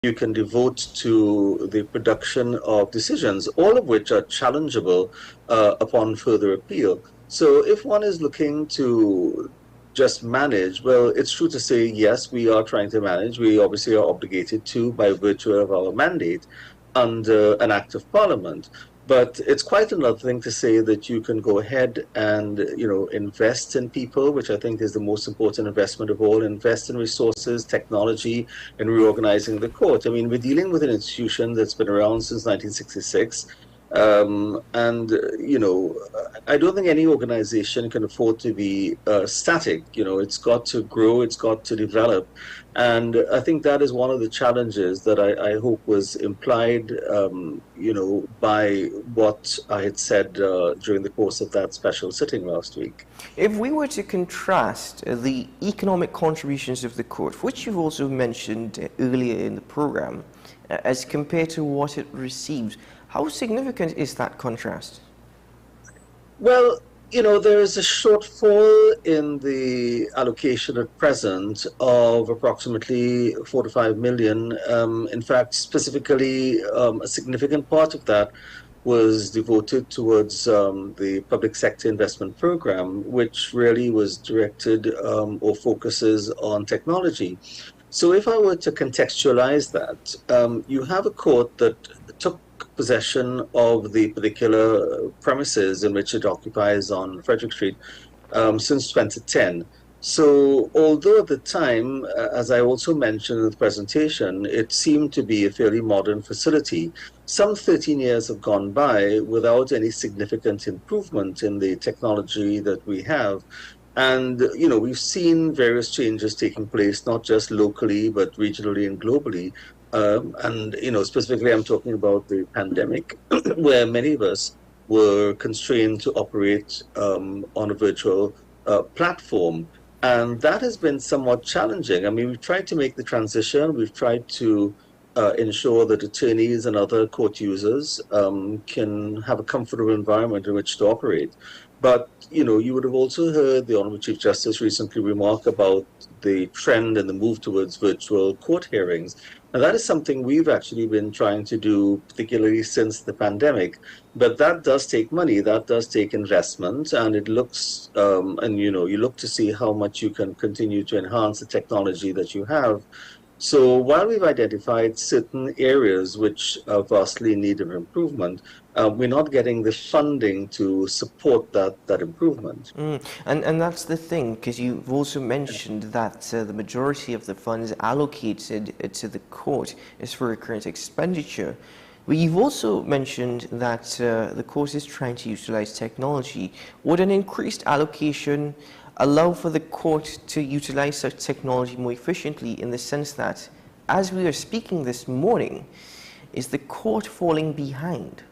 you can devote to the production of decisions, all of which are challengeable upon further appeal. So if one is looking to just manage, well, it's true to say, yes, we are trying to manage. We obviously are obligated to by virtue of our mandate under an act of parliament. But it's quite another thing to say that you can go ahead and, invest in people, which I think is the most important investment of all, invest in resources, technology, and reorganizing the court. I mean, we're dealing with an institution that's been around since 1966. And, I don't think any organization can afford to be static. It's got to grow, it's got to develop. And I think that is one of the challenges that I hope was implied, by what I had said during the course of that special sitting last week. If we were to contrast the economic contributions of the court, which you've also mentioned earlier in the program, as compared to what it receives, how significant is that contrast? Well, there is a shortfall in the allocation at present of approximately 4 to 5 million. In fact, specifically, a significant part of that was devoted towards the public sector investment program, which really was directed or focuses on technology. So if I were to contextualize that, you have a court that took possession of the particular premises in which it occupies on Frederick Street since 2010. So although at the time, as I also mentioned in the presentation, it seemed to be a fairly modern facility, some 13 years have gone by without any significant improvement in the technology that we have. And, we've seen various changes taking place, not just locally, but regionally and globally. And, specifically, I'm talking about the pandemic, where many of us were constrained to operate on a virtual platform. And that has been somewhat challenging. I mean, we've tried to make the transition. We've tried to ensure that attorneys and other court users can have a comfortable environment in which to operate. But, you would have also heard the Honourable Chief Justice recently remark about the trend and the move towards virtual court hearings. And that is something we've actually been trying to do, particularly since the pandemic. But that does take money, that does take investment, and it looks, you look to see how much you can continue to enhance the technology that you have. So while we've identified certain areas which are vastly in need of improvement, we're not getting the funding to support that improvement. And that's the thing, because you've also mentioned that the majority of the funds allocated to the court is for recurrent expenditure. But you've also mentioned that the court is trying to utilize technology. Would an increased allocation allow for the court to utilize such technology more efficiently, in the sense that, as we are speaking this morning, is the court falling behind?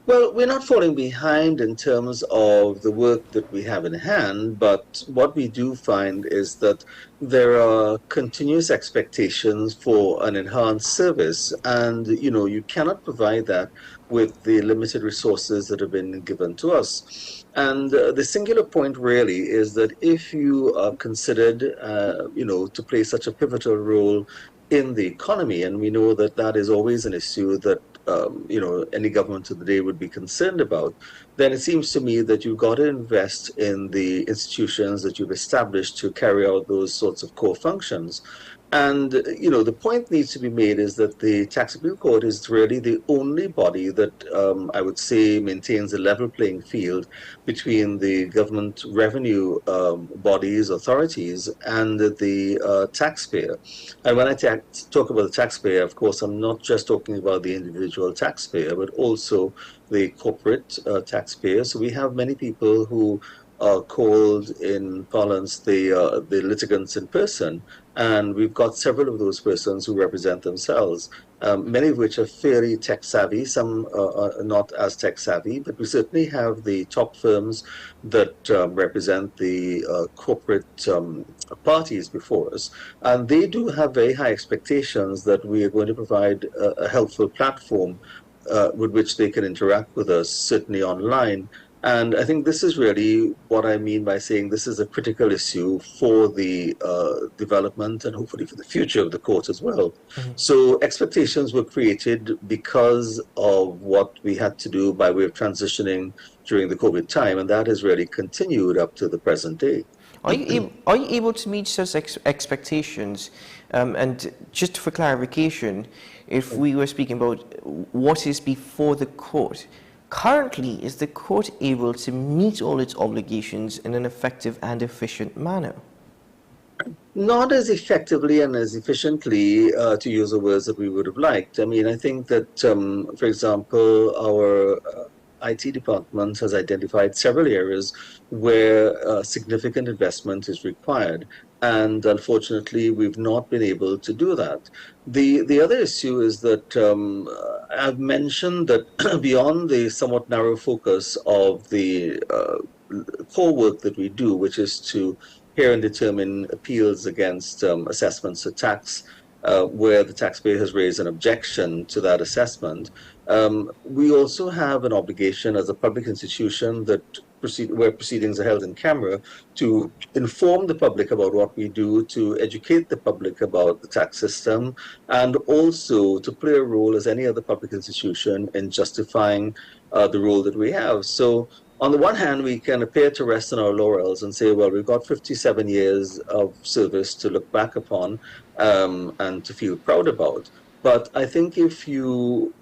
Well, we're not falling behind in terms of the work that we have in hand, but what we do find is that there are continuous expectations for an enhanced service, and you cannot provide that with the limited resources that have been given to us. And the singular point really is that if you are considered, to play such a pivotal role in the economy, and we know that that is always an issue that any government of the day would be concerned about, then it seems to me that you've got to invest in the institutions that you've established to carry out those sorts of core functions. And, the point needs to be made is that the Tax Appeal Court is really the only body that I would say maintains a level playing field between the government revenue bodies, authorities, and the taxpayer. And when I talk about the taxpayer, of course, I'm not just talking about the individual taxpayer, but also the corporate taxpayer. So we have many people who are called in parlance the litigants in person, and we've got several of those persons who represent themselves, many of which are fairly tech savvy, some are not as tech savvy, but we certainly have the top firms that represent the corporate parties before us, and they do have very high expectations that we are going to provide a helpful platform with which they can interact with us, certainly online. And I think this is really what I mean by saying this is a critical issue for the development and hopefully for the future of the court as well. So expectations were created because of what we had to do by way of transitioning during the COVID time, and that has really continued up to the present day. Are you able to meet such expectations? And just for clarification, if we were speaking about what is before the court, currently, is the court able to meet all its obligations in an effective and efficient manner? Not as effectively and as efficiently, to use the words that we would have liked. I mean, I think that, for example, our IT department has identified several areas where significant investment is required. And unfortunately, we've not been able to do that. The other issue is that I've mentioned that beyond the somewhat narrow focus of the core work that we do, which is to hear and determine appeals against assessments of tax, where the taxpayer has raised an objection to that assessment. We also have an obligation as a public institution that where proceedings are held in camera to inform the public about what we do, to educate the public about the tax system, and also to play a role as any other public institution in justifying the role that we have. So on the one hand, we can appear to rest on our laurels and say, well, we've got 57 years of service to look back upon and to feel proud about. But I think if you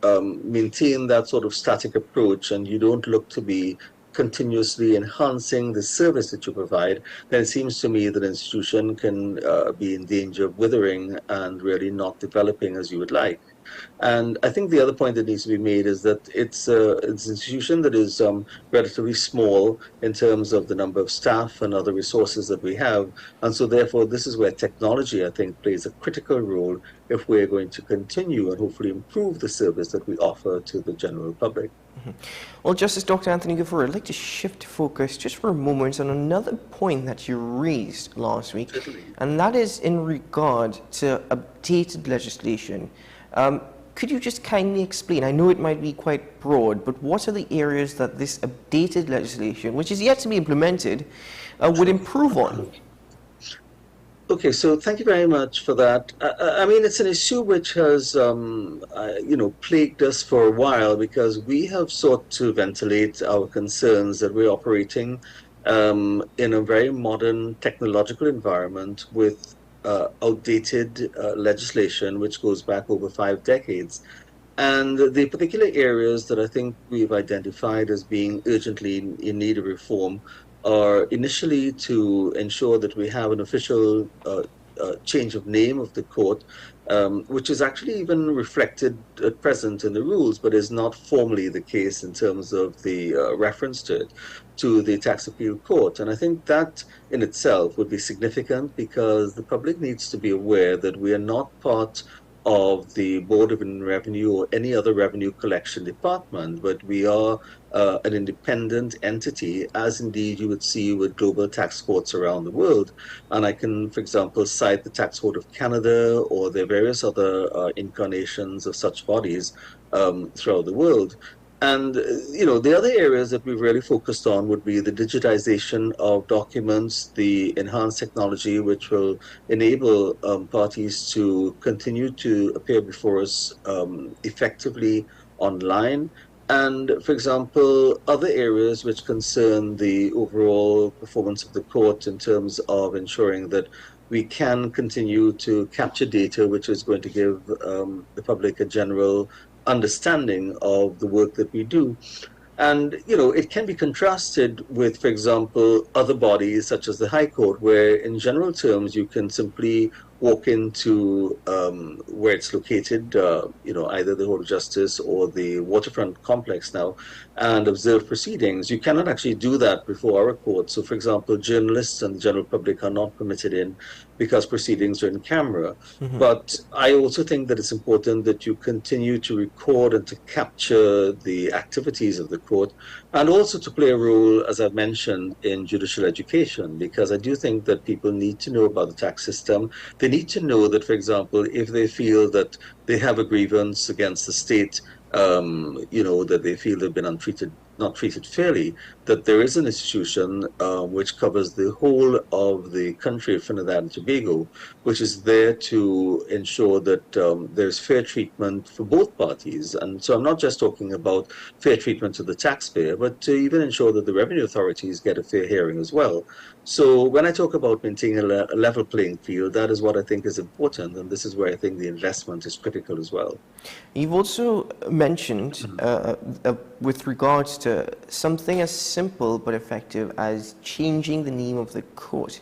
maintain that sort of static approach and you don't look to be continuously enhancing the service that you provide, then it seems to me that an institution can be in danger of withering and really not developing as you would like. And I think the other point that needs to be made is that it's an institution that is relatively small in terms of the number of staff and other resources that we have. And so therefore, this is where technology, I think, plays a critical role if we're going to continue and hopefully improve the service that we offer to the general public. Well, Justice Dr. Anthony Gafur, I'd like to shift focus just for a moment on another point that you raised last week, and that is in regard to updated legislation. Could you just kindly explain, I know it might be quite broad, but what are the areas that this updated legislation, which is yet to be implemented, would improve on? Okay, so thank you very much for that. I mean, it's an issue which has, plagued us for a while because we have sought to ventilate our concerns that we're operating in a very modern technological environment with outdated legislation which goes back over 5 decades. And the particular areas that I think we've identified as being urgently in need of reform are initially to ensure that we have an official change of name of the court, which is actually even reflected at present in the rules, but is not formally the case in terms of the reference to it, to the tax appeal court. And I think that in itself would be significant because the public needs to be aware that we are not part of the Board of Inland Revenue or any other revenue collection department, but we are an independent entity, as indeed you would see with global tax courts around the world. And I can, for example, cite the Tax Court of Canada or the various other incarnations of such bodies throughout the world. And, the other areas that we've really focused on would be the digitization of documents, the enhanced technology, which will enable parties to continue to appear before us effectively online. And, for example, other areas which concern the overall performance of the court in terms of ensuring that we can continue to capture data, which is going to give the public a general understanding of the work that we do. And, it can be contrasted with, for example, other bodies such as the High Court, where in general terms you can simply walk into where it's located, either the Court of Justice or the waterfront complex now, and observe proceedings. You cannot actually do that before our court. So, for example, journalists and the general public are not permitted in because proceedings are in camera. But I also think that it's important that you continue to record and to capture the activities of the court, and also to play a role, as I've mentioned, in judicial education, because I do think that people need to know about the tax system. They need to know that, for example, if they feel that they have a grievance against the state, that they feel they've been untreated not treated fairly, that there is an institution which covers the whole of the country of Trinidad and Tobago, which is there to ensure that there's fair treatment for both parties. And so I'm not just talking about fair treatment to the taxpayer, but to even ensure that the revenue authorities get a fair hearing as well. So when I talk about maintaining a level playing field, that is what I think is important, and this is where I think the investment is critical as well. You've also mentioned, with regards to something as simple but effective as changing the name of the court.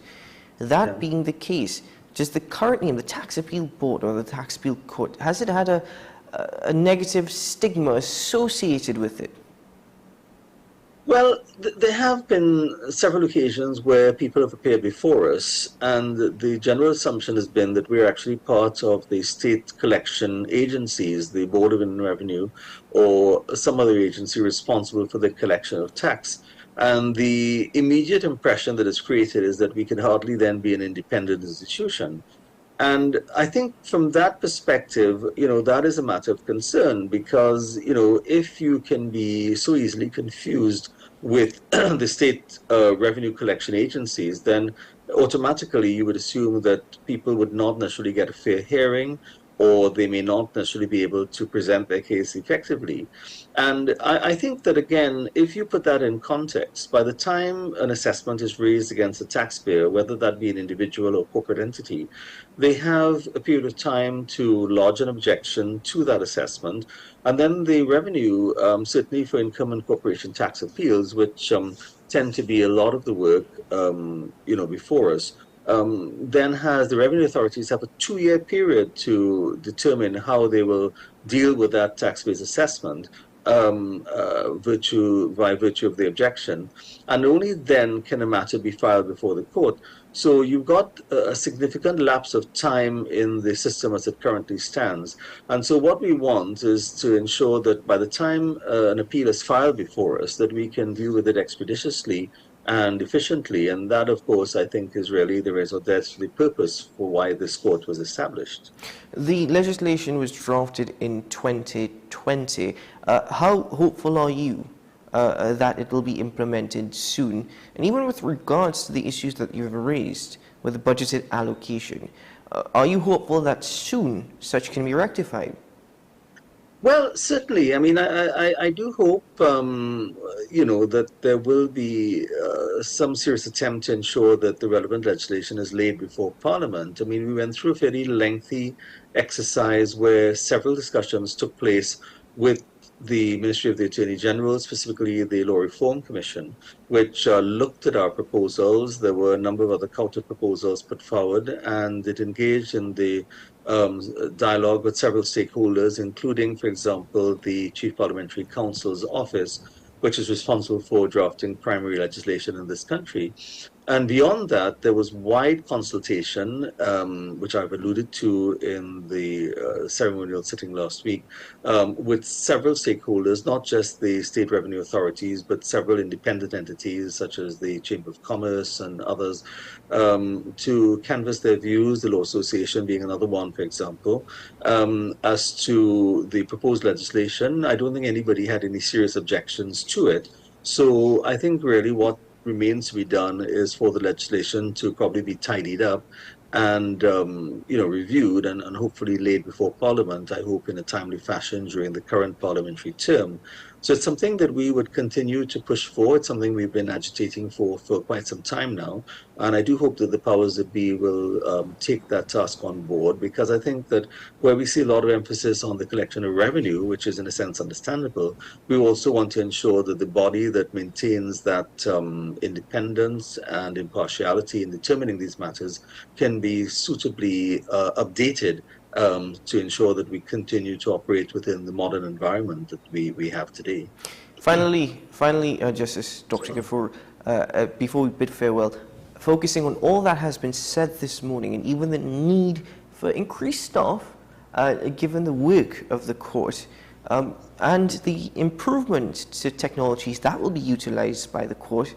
That being the case, just the current name, the Tax Appeal Board or the Tax Appeal Court, has it had a negative stigma associated with it? Well, there have been several occasions where people have appeared before us, and the general assumption has been that we're actually part of the state collection agencies, the Board of Inland Revenue, or some other agency responsible for the collection of tax. And the immediate impression that is created is that we can hardly then be an independent institution. And I think from that perspective, that is a matter of concern because, if you can be so easily confused with the state revenue collection agencies, then automatically you would assume that people would not necessarily get a fair hearing or they may not necessarily be able to present their case effectively. And I think that, again, if you put that in context, by the time an assessment is raised against a taxpayer, whether that be an individual or corporate entity, they have a period of time to lodge an objection to that assessment. And then the revenue, certainly for income and corporation tax appeals, which tend to be a lot of the work, before us, then has the revenue authorities have a 2-year period to determine how they will deal with that tax-based assessment by virtue of the objection, and only then can a matter be filed before the court. So you've got a significant lapse of time in the system as it currently stands. And so what we want is to ensure that by the time an appeal is filed before us, that we can deal with it expeditiously and efficiently. And that, of course, I think is really the raison d'etre, the purpose for why this court was established. The legislation was drafted in 2020. How hopeful are you that it will be implemented soon? And even with regards to the issues that you've raised with the budgeted allocation, are you hopeful that soon such can be rectified? Well, certainly. I mean, I do hope, that there will be some serious attempt to ensure that the relevant legislation is laid before Parliament. I mean, we went through a fairly lengthy exercise where several discussions took place with the Ministry of the Attorney General, specifically the Law Reform Commission, which looked at our proposals. There were a number of other counter proposals put forward, and it engaged in the dialogue with several stakeholders, including, for example, the Chief Parliamentary Counsel's office, which is responsible for drafting primary legislation in this country. And beyond that, there was wide consultation, which I've alluded to in the ceremonial sitting last week, with several stakeholders, not just the state revenue authorities, but several independent entities such as the Chamber of Commerce and others, to canvass their views, the Law Association being another one, for example, as to the proposed legislation. I don't think anybody had any serious objections to it. So I think really what remains to be done is for the legislation to probably be tidied up and reviewed and hopefully laid before Parliament, I hope in a timely fashion during the current parliamentary term. So it's something that we would continue to push for. It's something we've been agitating for quite some time now. And I do hope that the powers that be will take that task on board, because I think that where we see a lot of emphasis on the collection of revenue, which is in a sense understandable, we also want to ensure that the body that maintains that independence and impartiality in determining these matters can be suitably updated to ensure that we continue to operate within the modern environment that we have today. Finally, Justice Dr. Gafoor, before we bid farewell, focusing on all that has been said this morning and even the need for increased staff, given the work of the court, and the improvement to technologies that will be utilized by the court,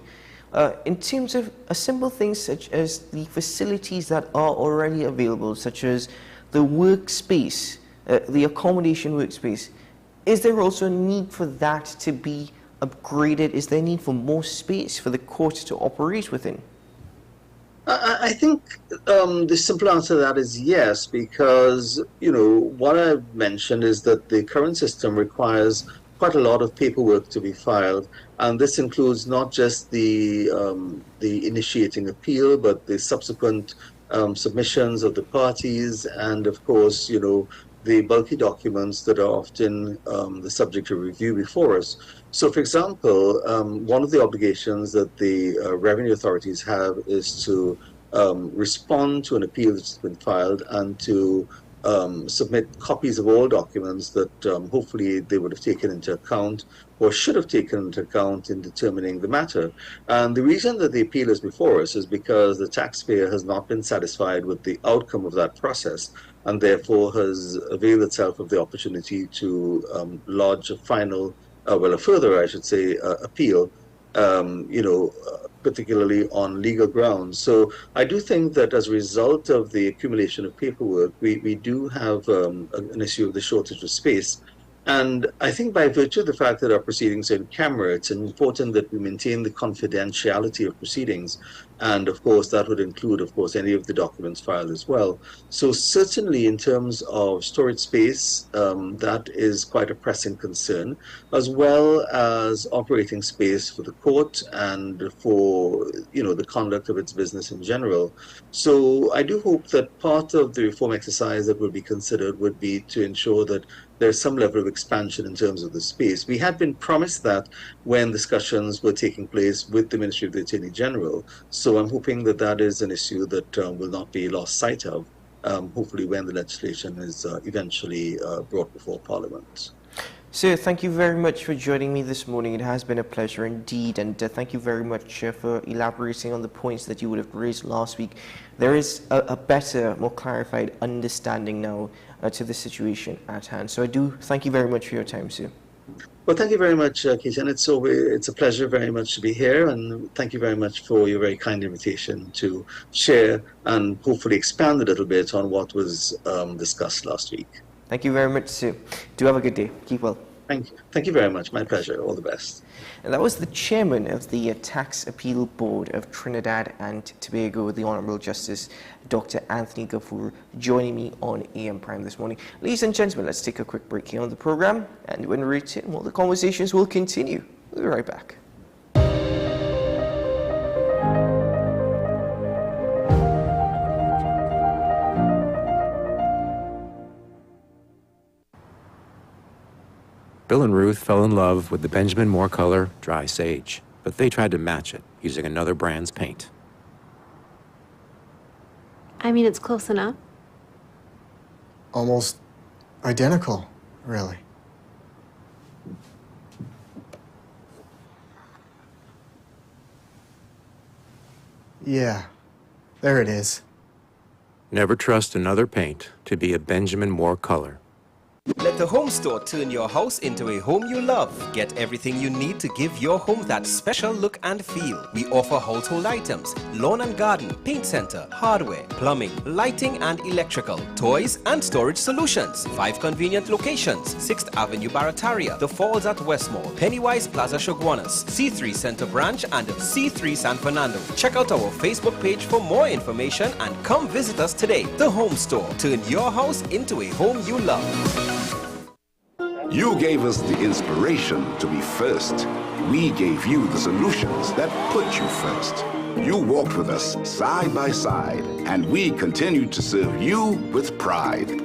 in terms of a simple things such as the facilities that are already available, such as the workspace, the accommodation workspace, is there also a need for that to be upgraded? Is there need for more space for the court to operate within? I think the simple answer to that is yes, because what I've mentioned is that the current system requires quite a lot of paperwork to be filed, and this includes not just the initiating appeal, but the subsequent submissions of the parties, and of course, the bulky documents that are often the subject of review before us. So, for example, one of the obligations that the revenue authorities have is to respond to an appeal that's been filed and to submit copies of all documents that hopefully they would have taken into account or should have taken into account in determining the matter. And the reason that the appeal is before us is because the taxpayer has not been satisfied with the outcome of that process and therefore has availed itself of the opportunity to lodge a final, a further, I should say, appeal, particularly on legal grounds. So I do think that as a result of the accumulation of paperwork, we do have an issue of the shortage of space. And I think by virtue of the fact that our proceedings are in camera, it's important that we maintain the confidentiality of proceedings. And of course, that would include, of course, any of the documents filed as well. So certainly in terms of storage space, that is quite a pressing concern, as well as operating space for the court and for, the conduct of its business in general. So I do hope that part of the reform exercise that will be considered would be to ensure that there's some level of expansion in terms of the space. We had been promised that when discussions were taking place with the Ministry of the Attorney General. So I'm hoping that that is an issue that will not be lost sight of, hopefully when the legislation is eventually brought before Parliament. Sir, thank you very much for joining me this morning. It has been a pleasure indeed, and thank you very much for elaborating on the points that you would have raised last week. There is a better, more clarified understanding now to the situation at hand. So I do thank you very much for your time, sir. Well, thank you very much, Keith, and it's a pleasure very much to be here, and thank you very much for your very kind invitation to share and hopefully expand a little bit on what was discussed last week. Thank you very much, sir. Do have a good day. Keep well. Thank you very much. My pleasure. All the best. And that was the chairman of the Tax Appeal Board of Trinidad and Tobago, the Honourable Justice Dr. Anthony Gafoor, joining me on AM Prime this morning. Ladies and gentlemen, let's take a quick break here on the program, and when we return, the conversations will continue. We'll be right back. Bill and Ruth fell in love with the Benjamin Moore color Dry Sage, but they tried to match it using another brand's paint. I mean, it's close enough. Almost identical, really. Yeah, there it is. Never trust another paint to be a Benjamin Moore color. Let the home store turn your house into a home you love. Get everything you need to give your home that special look and feel. We offer household items, lawn and garden, paint center, hardware, plumbing, lighting and electrical, toys and storage solutions. 5 convenient locations: 6th Avenue Barataria, The Falls at Westmore, Pennywise Plaza Shoguanas, C3 Center Branch and C3 San Fernando. Check out our Facebook page for more information and come visit us today. The Home Store. Turn your house into a home you love. You gave us the inspiration to be first. We gave you the solutions that put you first. You walked with us side by side, and we continue to serve you with pride.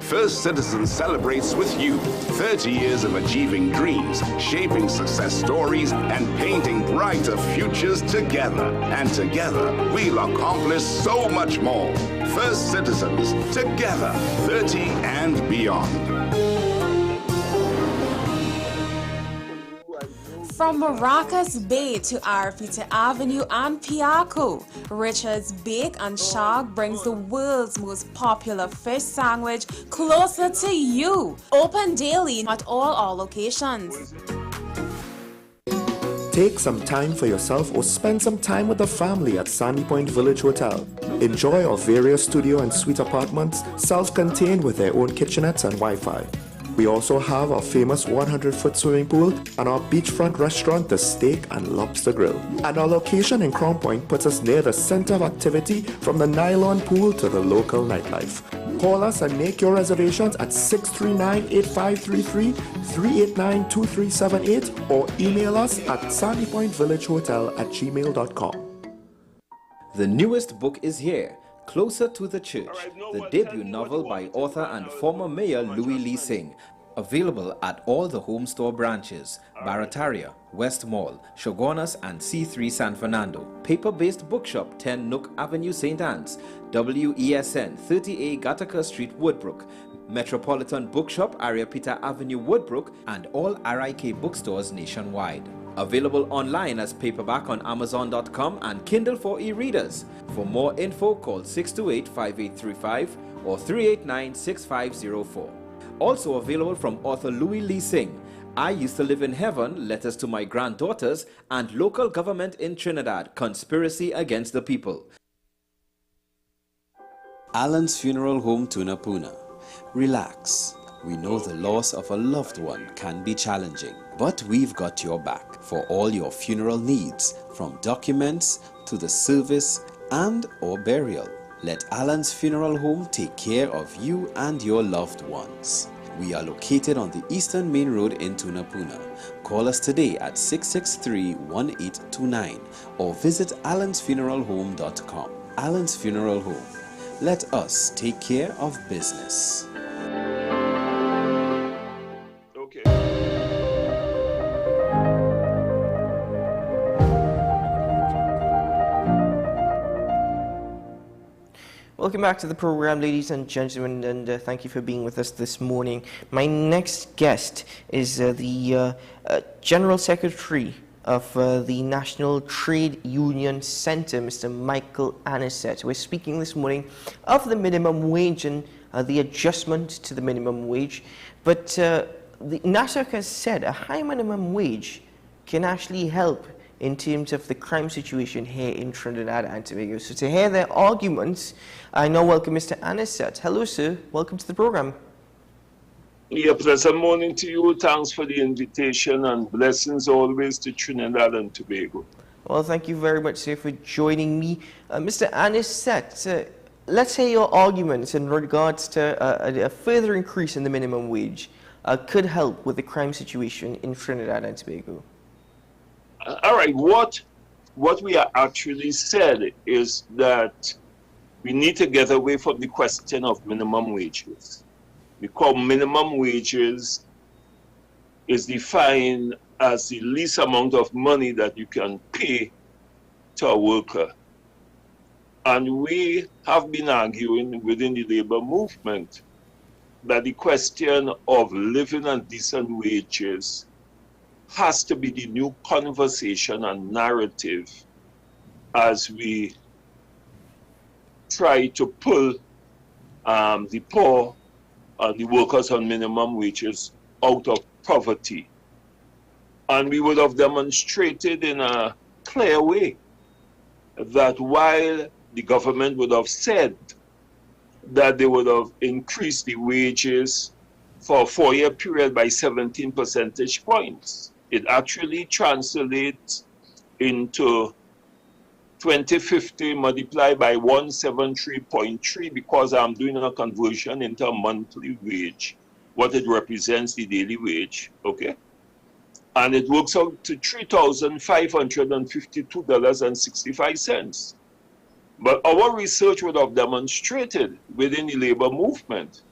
First Citizens celebrates with you 30 years of achieving dreams, shaping success stories, and painting brighter futures together. And together, we'll accomplish so much more. First Citizens, together, 30 and beyond. From Maracas Bay to Arafita Avenue and Piaco, Richard's Bake and Shark brings the world's most popular fish sandwich closer to you. Open daily at all our locations. Take some time for yourself or spend some time with the family at Sandy Point Village Hotel. Enjoy our various studio and suite apartments, self-contained with their own kitchenettes and Wi-Fi. We also have our famous 100-foot swimming pool and our beachfront restaurant, the Steak and Lobster Grill. And our location in Crown Point puts us near the center of activity from the nylon pool to the local nightlife. Call us and make your reservations at 639-8533, 389-2378, or email us at sandypointvillagehotel@gmail.com. The newest book is here, Closer to the Church, the debut novel by author and former mayor Louis Lee Singh. Available at all the Home Store branches, Barataria, West Mall, Shogunas, and C3 San Fernando. Paper-based bookshop 10 Nook Avenue, St. Anne's, WESN 30A Gattaca Street, Woodbrook, Metropolitan Bookshop, Ariapita Avenue, Woodbrook, and all RIK bookstores nationwide. Available online as paperback on Amazon.com and Kindle for e-readers. For more info, call 628-5835 or 389-6504. Also available from author Louis Lee Singh, I Used to Live in Heaven, Letters to My Granddaughters, and Local Government in Trinidad, Conspiracy Against the People. Alan's Funeral Home, Tunapuna. Relax. We know the loss of a loved one can be challenging, but we've got your back for all your funeral needs, from documents to the service and or burial. Let Alan's Funeral Home take care of you and your loved ones. We are located on the Eastern Main Road in Tunapuna. Call us today at 663-1829 or visit allansfuneralhome.com. Alan's Funeral Home. Let us take care of business. Okay. Welcome back to the program, ladies and gentlemen, and thank you for being with us this morning. My next guest is the General Secretary of the National Trade Union Centre, Mr. Michael Anisette. We're speaking this morning of the minimum wage and the adjustment to the minimum wage. But the NASOC has said a high minimum wage can actually help in terms of the crime situation here in Trinidad and Tobago. So to hear their arguments, I now welcome Mr. Anisette. Hello, sir. Welcome to the program. Yeah, pleasant morning to you. Thanks for the invitation and blessings always to Trinidad and Tobago. Well, thank you very much, sir, for joining me. Mr. Anisette, let's hear your arguments in regards to a further increase in the minimum wage could help with the crime situation in Trinidad and Tobago. All right, what we are actually said is that we need to get away from the question of minimum wages, because minimum wages is defined as the least amount of money that you can pay to a worker. And we have been arguing within the labor movement that the question of living on decent wages has to be the new conversation and narrative as we try to pull the poor and the workers on minimum wages out of poverty. And we would have demonstrated in a clear way that while the government would have said that they would have increased the wages for a 4-year period by 17 percentage points, it actually translates into 2050 multiplied by 173.3, because I'm doing a conversion into a monthly wage, what it represents, the daily wage, okay? And it works out to $3,552.65. But our research would have demonstrated within the labor movement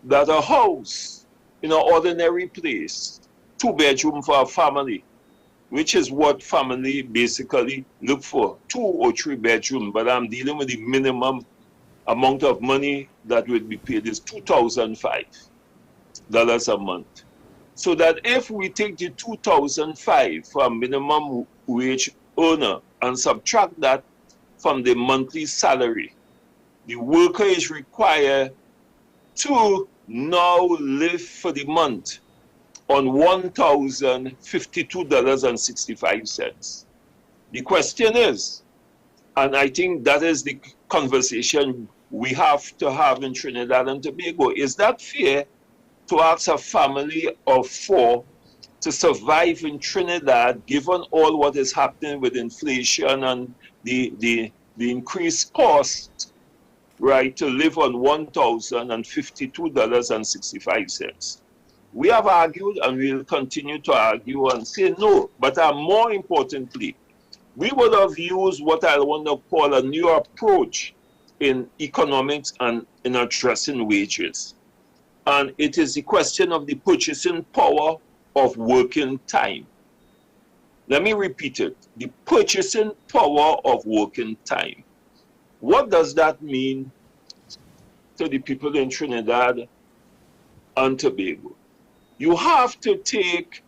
that a house in an ordinary place, 2-bedroom for a family, which is what family basically look for, 2 or 3 bedroom, but I'm dealing with the minimum amount of money that would be paid is $2,005 a month. So that if we take the $2,005 for a minimum wage earner and subtract that from the monthly salary, the worker is required to now live for the month on $1,052.65. The question is, and I think that is the conversation we have to have in Trinidad and Tobago, is that fair to ask a family of 4 to survive in Trinidad, given all what is happening with inflation and the increased cost, right, to live on $1,052.65. We have argued and we will continue to argue and say no. But more importantly, we would have used what I want to call a new approach in economics and in addressing wages. And it is the question of the purchasing power of working time. Let me repeat it. The purchasing power of working time. What does that mean to the people in Trinidad and Tobago? You have to take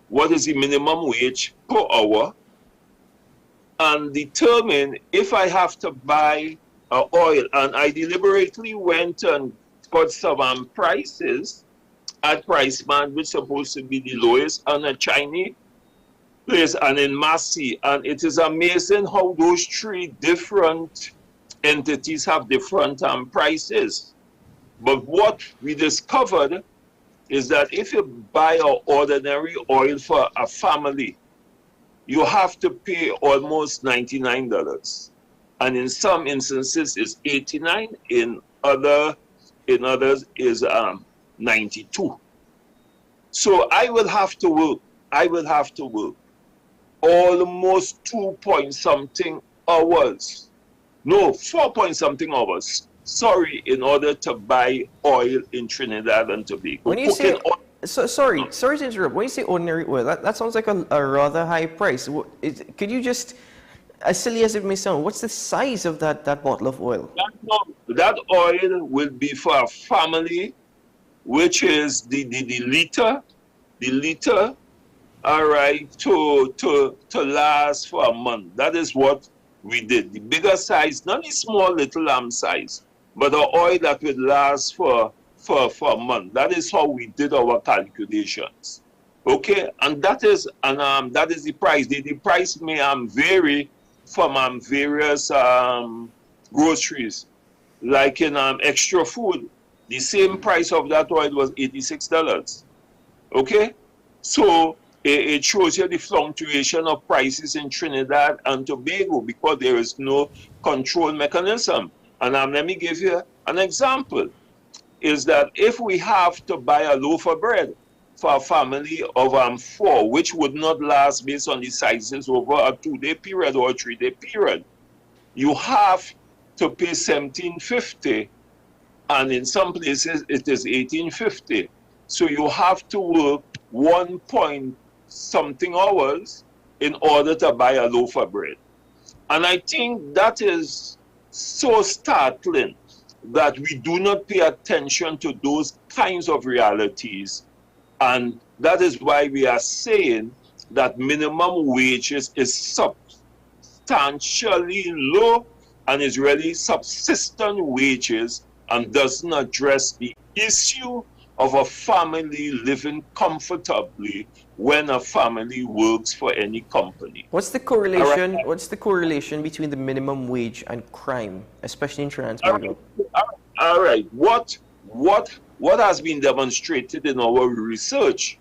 what is the minimum wage per hour and determine if I have to buy oil. And I deliberately went and got some prices at Price Man, which is supposed to be the lowest, and a Chinese place, and in Massey. And it is amazing how those 3 different entities have different prices. But what we discovered is that if you buy an ordinary oil for a family, you have to pay almost $99. And in some instances it's $89, in others is $92. So I will have to work almost 2-point-something hours. No, 4-point-something hours. Sorry, in order to buy oil in Trinidad and Tobago. When you say, sorry to interrupt. When you say ordinary oil, that sounds like a rather high price. Could you just, as silly as it may sound, what's the size of that bottle of oil? That oil will be for a family, which is the liter, all right, to last for a month. That is what we did. The bigger size, not the small little size, but the oil that would last for a month. That is how we did our calculations. Okay, and that is the price. The price may vary from various groceries. Like in extra food, the same price of that oil was $86. Okay, so it shows you the fluctuation of prices in Trinidad and Tobago because there is no control mechanism. And let me give you an example. Is that if we have to buy a loaf of bread for a family of 4, which would not last based on the sizes over a 2-day period or a 3-day period, you have to pay $17.50, and in some places it is $18.50. So you have to work 1-point-something hours in order to buy a loaf of bread. And I think that is so startling that we do not pay attention to those kinds of realities. And that is why we are saying that minimum wages is substantially low and is really subsistent wages and doesn't address the issue of a family living comfortably when a family works for any company. What's the correlation? Right. What's the correlation between the minimum wage and crime, especially in Trinidad? All right. What has been demonstrated in our research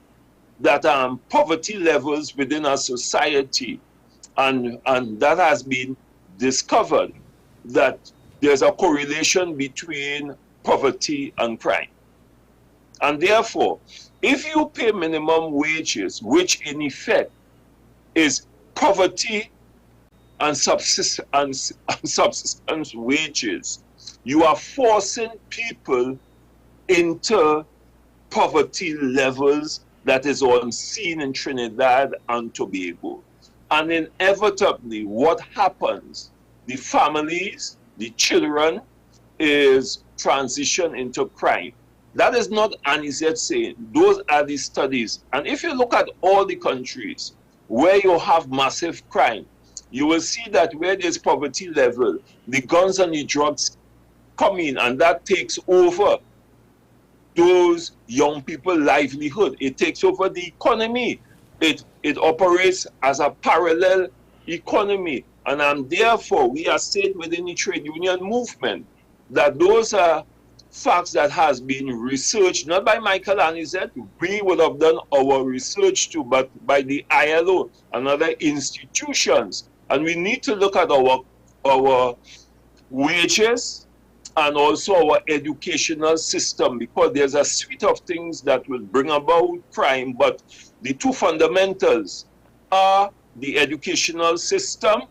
that poverty levels within our society, and that has been discovered that there's a correlation between poverty and crime. And therefore, if you pay minimum wages, which in effect is poverty and subsistence wages, you are forcing people into poverty levels that is unseen in Trinidad and Tobago. And inevitably, what happens? The families, the children, is transition into crime. That is not Anisette saying. Those are the studies. And if you look at all the countries where you have massive crime, you will see that where there's poverty level, the guns and the drugs come in, and that takes over those young people's livelihood. It takes over the economy. It operates as a parallel economy. And therefore, we are saying within the trade union movement that those facts that has been researched, not by Michael Anisette, we would have done our research too, but by the ILO and other institutions. And we need to look at our wages and also our educational system, because there's a suite of things that will bring about crime, but the two fundamentals are the educational system,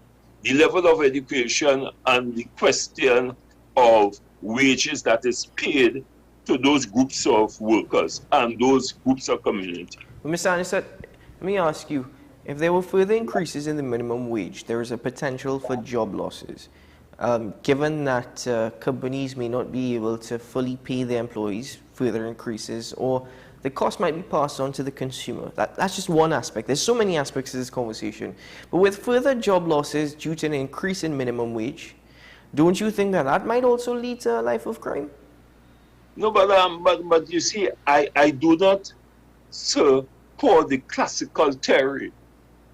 the level of education, and the question of wages that is paid to those groups of workers and those groups of community. Well, Mr. Anisette, let me ask you, if there were further increases in the minimum wage, there is a potential for job losses. Given that companies may not be able to fully pay their employees further increases, or the cost might be passed on to the consumer. That's just one aspect. There's so many aspects to this conversation. But with further job losses due to an increase in minimum wage, don't you think that that might also lead to a life of crime? No, but you see, I do not support the classical theory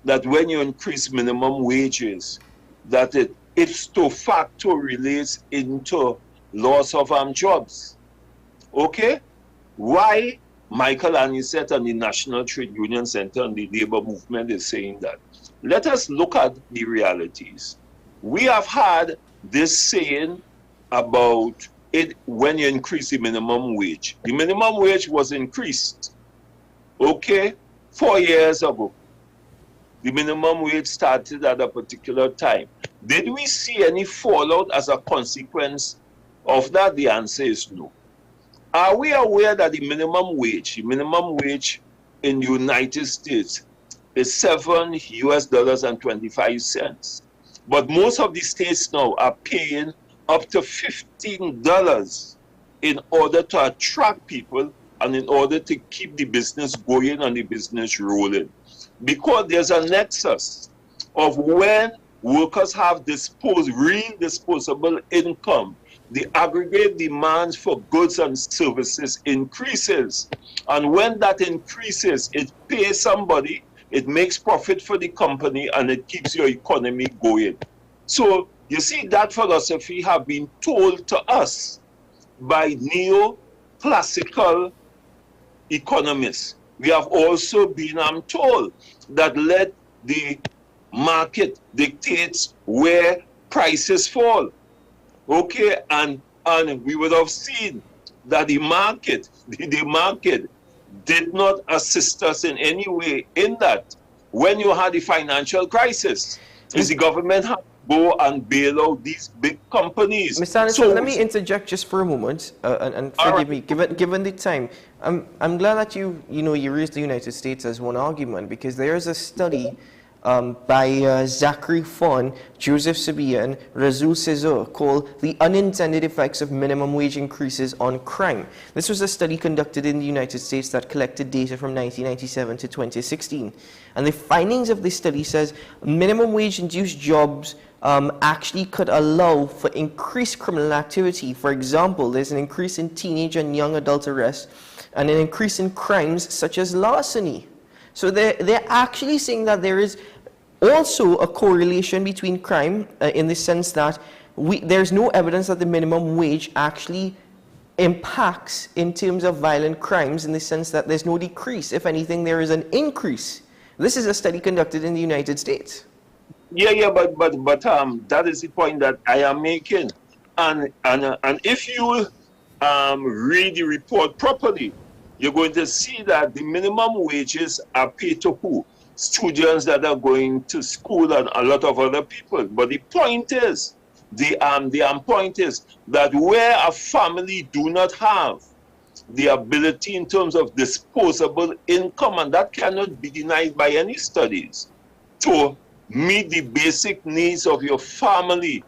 that when you increase minimum wages, that it ipso facto relates into loss of jobs. Okay? Why Michael Anisette and the National Trade Union Center and the labor movement is saying that? Let us look at the realities. We have had this saying about it when you increase the minimum wage. The minimum wage was increased, okay, 4 years ago. The minimum wage started at a particular time. Did we see any fallout as a consequence of that? The answer is no. Are we aware that the minimum wage in the United States is $7.25? But most of the states now are paying up to $15 in order to attract people and in order to keep the business going and the business rolling. Because there's a nexus of when workers have real disposable income, the aggregate demands for goods and services increases. And when that increases, it pays somebody, it makes profit for the company, and it keeps your economy going. So you see, that philosophy have been told to us by neoclassical economists. We have also been told that let the market dictates where prices fall. Okay, and we would have seen that the market did not assist us in any way in that. When you had the financial crisis, is the government had to go and bail out these big companies. Mr. Anderson, let me interject just for a moment, and forgive me, given the time. I'm glad that you raised the United States as one argument, because there is a study by Zachary Fawn, Joseph Sabia, and Razul Cesar called The Unintended Effects of Minimum Wage Increases on Crime. This was a study conducted in the United States that collected data from 1997 to 2016. And the findings of this study says minimum wage-induced jobs actually could allow for increased criminal activity. For example, there's an increase in teenage and young adult arrests and an increase in crimes such as larceny. So they're actually saying that there is also a correlation between crime in the sense that there's no evidence that the minimum wage actually impacts in terms of violent crimes, in the sense that there's no decrease. If anything, there is an increase. This is a study conducted in the United States. Yeah, but that is the point that I am making. And if you read the report properly, you're going to see that the minimum wages are paid to who? Students that are going to school and a lot of other people. But the point is, the point is that where a family do not have the ability in terms of disposable income, and that cannot be denied by any studies, to meet the basic needs of your family,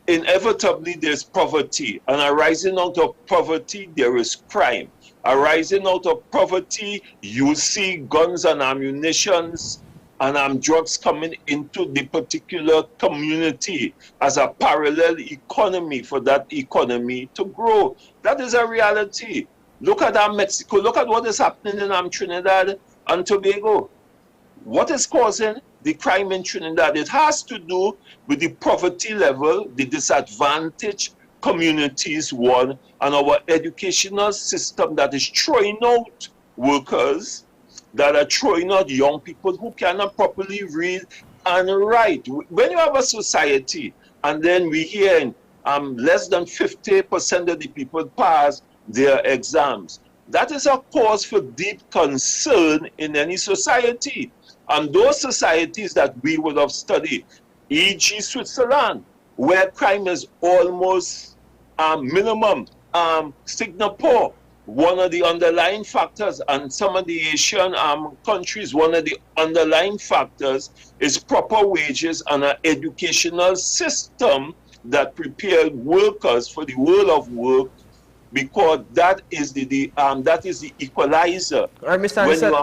inevitably there's poverty. And arising out of poverty, there is crime. Arising out of poverty, you see guns and ammunitions and drugs coming into the particular community as a parallel economy for that economy to grow. That is a reality. Look at Mexico. Look at what is happening in Trinidad and Tobago. What is causing the crime in Trinidad? It has to do with the poverty level, the disadvantage communities, one, and our educational system that is throwing out workers, that are throwing out young people who cannot properly read and write. When you have a society, and then we hear less than 50% of the people pass their exams, that is a cause for deep concern in any society. And those societies that we would have studied, e.g. Switzerland, where crime is almost minimum, Singapore, one of the underlying factors, and some of the Asian countries, one of the underlying factors is proper wages and an educational system that prepared workers for the world of work, because that is the equalizer. All right, Mr. Anderson,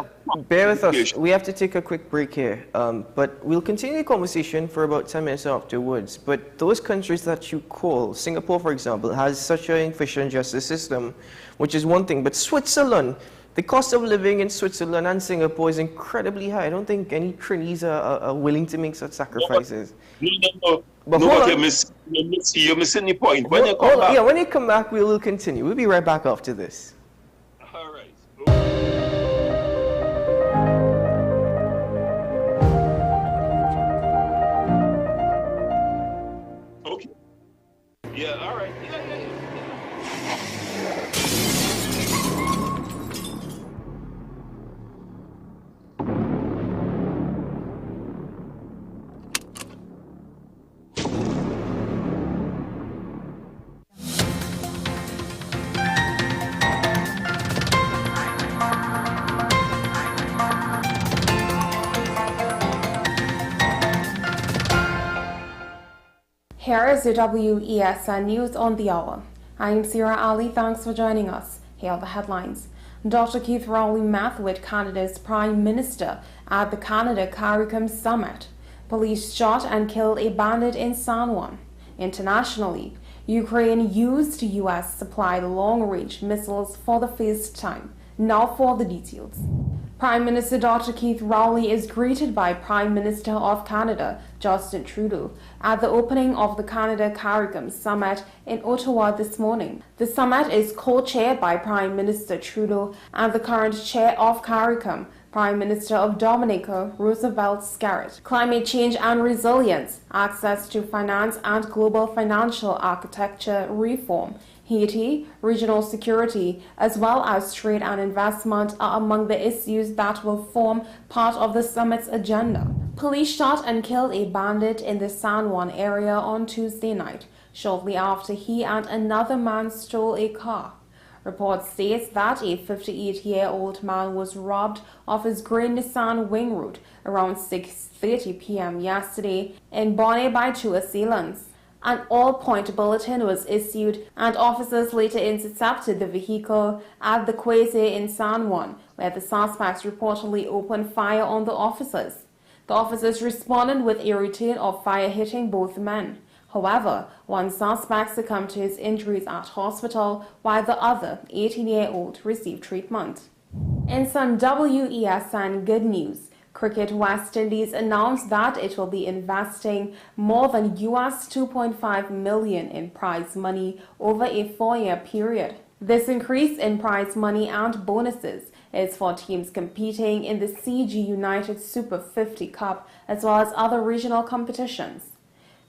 bear with us. We have to take a quick break here, but we'll continue the conversation for about 10 minutes afterwards. But those countries that you call, Singapore, for example, has such an efficient justice system, which is one thing. But Switzerland, the cost of living in Switzerland and Singapore is incredibly high. I don't think any Chinese are willing to make such sacrifices. No. But You're missing the point. When you come back, when you come back, we will continue. We'll be right back after this. all right. Okay. Yeah, all right. Yeah. Here is the WESN News on the Hour. I am Sierra Ali. Thanks for joining us. Here are the headlines. Dr. Keith Rowley met with Canada's Prime Minister at the Canada CARICOM Summit. Police shot and killed a bandit in San Juan. Internationally, Ukraine used US-supplied long-range missiles for the first time. Now for the details. Prime Minister Dr. Keith Rowley is greeted by Prime Minister of Canada, Justin Trudeau, at the opening of the Canada CARICOM Summit in Ottawa this morning. The summit is co-chaired by Prime Minister Trudeau and the current chair of CARICOM, Prime Minister of Dominica, Roosevelt Scarrett. Climate change and resilience, access to finance and global financial architecture reform, Haiti, regional security, as well as trade and investment are among the issues that will form part of the summit's agenda. Police shot and killed a bandit in the San Juan area on Tuesday night, shortly after he and another man stole a car. Report states that a 58-year-old man was robbed of his gray Nissan Wing Route around 6:30 p.m. yesterday in Bonnet by two assailants. An all-point bulletin was issued, and officers later intercepted the vehicle at the Quasi in San Juan, where the suspects reportedly opened fire on the officers. The officers responded with a routine of fire hitting both men. However, one suspect succumbed to his injuries at hospital, while the other, 18-year-old, received treatment. In some WESN good news, Cricket West Indies announced that it will be investing more than US $2.5 million in prize money over a 4-year period. This increase in prize money and bonuses is for teams competing in the CG United Super 50 Cup as well as other regional competitions.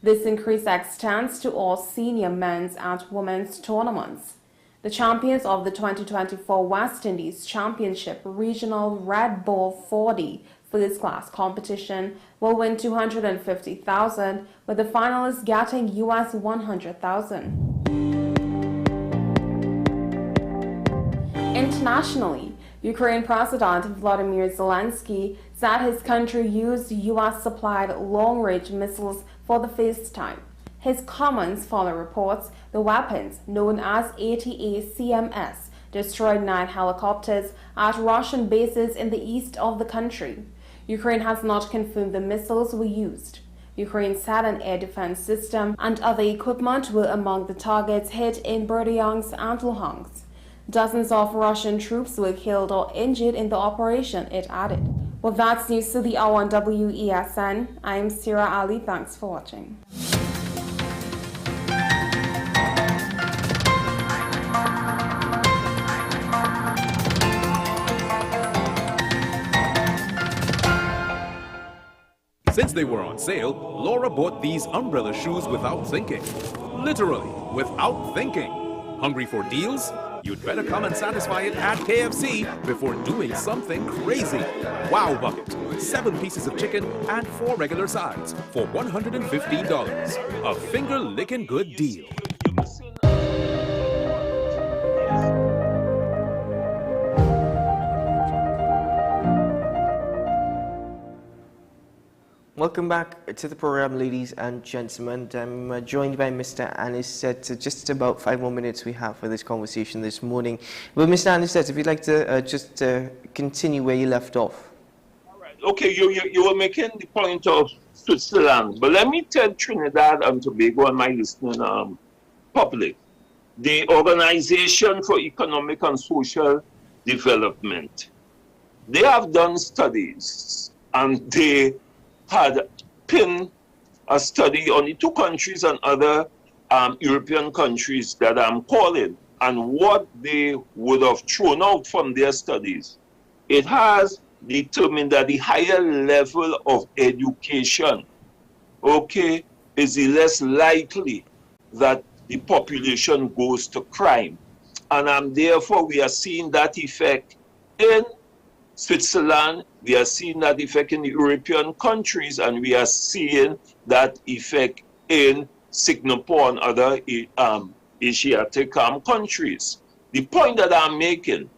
This increase extends to all senior men's and women's tournaments. The champions of the 2024 West Indies Championship Regional Red Ball 40 First Class competition will win $250,000, with the finalists getting US $100,000. Internationally, Ukraine President Volodymyr Zelensky said his country used US-supplied long-range missiles for the first time. His comments follow reports the weapons, known as ATACMS, destroyed 9 helicopters at Russian bases in the east of the country. Ukraine has not confirmed the missiles were used. Ukraine said an air defense system and other equipment were among the targets hit in Berdyansk and Luhansk. Dozens of Russian troops were killed or injured in the operation, it added. Well, that's news to the hour on WESN. I am Sierra Ali. Thanks for watching. Since they were on sale, Laura bought these umbrella shoes without thinking. Literally, without thinking. Hungry for deals? You'd better come and satisfy it at KFC before doing something crazy. Wow Bucket. 7 pieces of chicken and 4 regular sides for $115. A finger-licking good deal. Welcome back to the program, ladies and gentlemen. I'm joined by Mr. Anisette. Just about 5 more minutes we have for this conversation this morning. Well, Mr. Anisette, if you'd like to just continue where you left off. All right. Okay, you were making the point of Switzerland, but let me tell Trinidad and Tobago and my listening public, the Organization for Economic and Social Development, they have done studies, and they had pinned a study on the 2 countries and other European countries that I'm calling, and what they would have thrown out from their studies. It has determined that the higher level of education, okay, is the less likely that the population goes to crime. And therefore we are seeing that effect in Switzerland, we are seeing that effect in the European countries, and we are seeing that effect in Singapore and other Asiatic countries. The point that I'm making,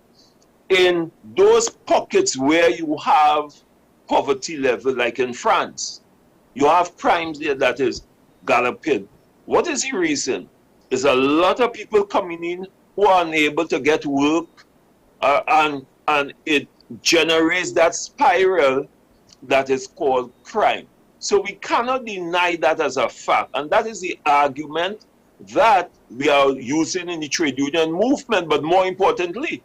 in those pockets where you have poverty level, like in France, you have crimes there that is galloping. What is the reason? There's a lot of people coming in who are unable to get work, and it generates that spiral that is called crime. So we cannot deny that as a fact, and that is the argument that we are using in the trade union movement. But more importantly,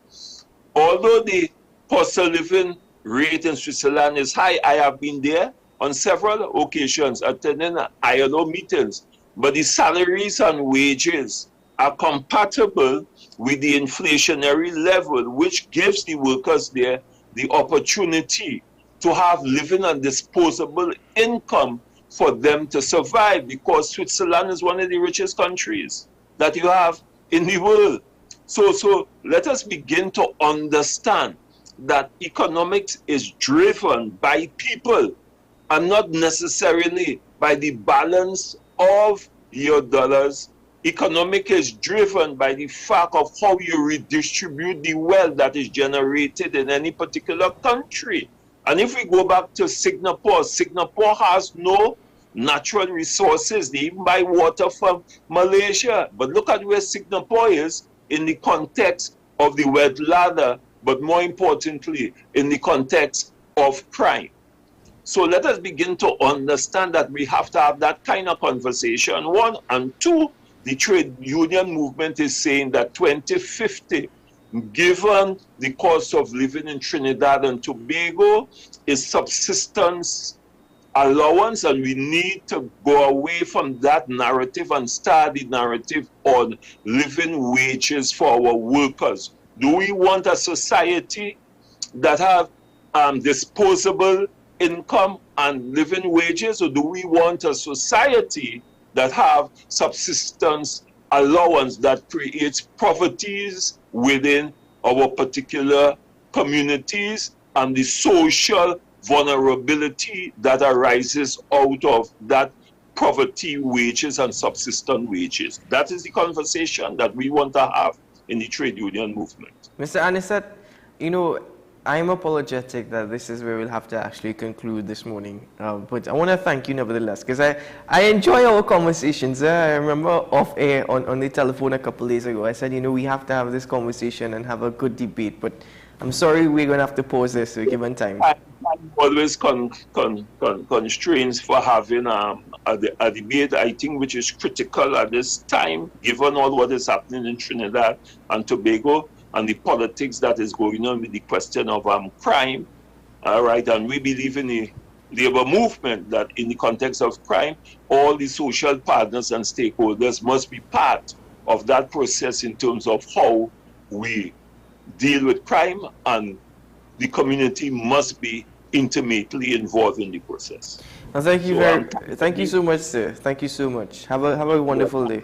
although the cost of living rate in Switzerland is high, I have been there on several occasions attending ILO meetings, but the salaries and wages are compatible with the inflationary level, which gives the workers there the opportunity to have living and disposable income for them to survive, because Switzerland is one of the richest countries that you have in the world. So let us begin to understand that economics is driven by people and not necessarily by the balance of your dollars. Economic is driven by the fact of how you redistribute the wealth that is generated in any particular country. And if we go back to Singapore, Singapore has no natural resources. They even buy water from Malaysia. But look at where Singapore is in the context of the wealth ladder, but more importantly, in the context of crime. So let us begin to understand that we have to have that kind of conversation, 1. And 2, the trade union movement is saying that 2050, given the cost of living in Trinidad and Tobago, is subsistence allowance, and we need to go away from that narrative and start the narrative on living wages for our workers. Do we want a society that have disposable income and living wages, or do we want a society that have subsistence allowance that creates poverties within our particular communities and the social vulnerability that arises out of that poverty wages and subsistence wages? That is the conversation that we want to have in the trade union movement. Mr. Anisette, you know, I'm apologetic that this is where we'll have to actually conclude this morning. But I want to thank you nevertheless, because I enjoy our conversations. I remember off air on the telephone a couple days ago, I said, you know, we have to have this conversation and have a good debate. But I'm sorry we're going to have to pause this given time. I'm always constraints for having a debate, I think, which is critical at this time, given all what is happening in Trinidad and Tobago, and the politics that is going on with the question of crime, all right? And we believe in the labor movement that in the context of crime, all the social partners and stakeholders must be part of that process in terms of how we deal with crime, and the community must be intimately involved in the process. Well, thank you So, thank you so much, sir. Thank you so much. Have a wonderful day.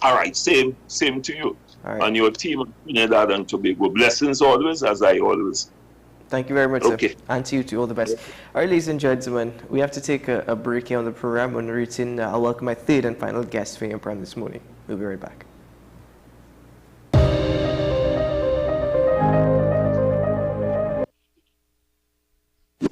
all right, same to you. All right. And your team of Trinidad and Tobago. Blessings always, as I always. Thank you very much, Okay. sir. And to you too, all the best. All right, ladies and gentlemen, we have to take a break here on the program. When we return, I'll welcome my third and final guest for your program this morning. We'll be right back.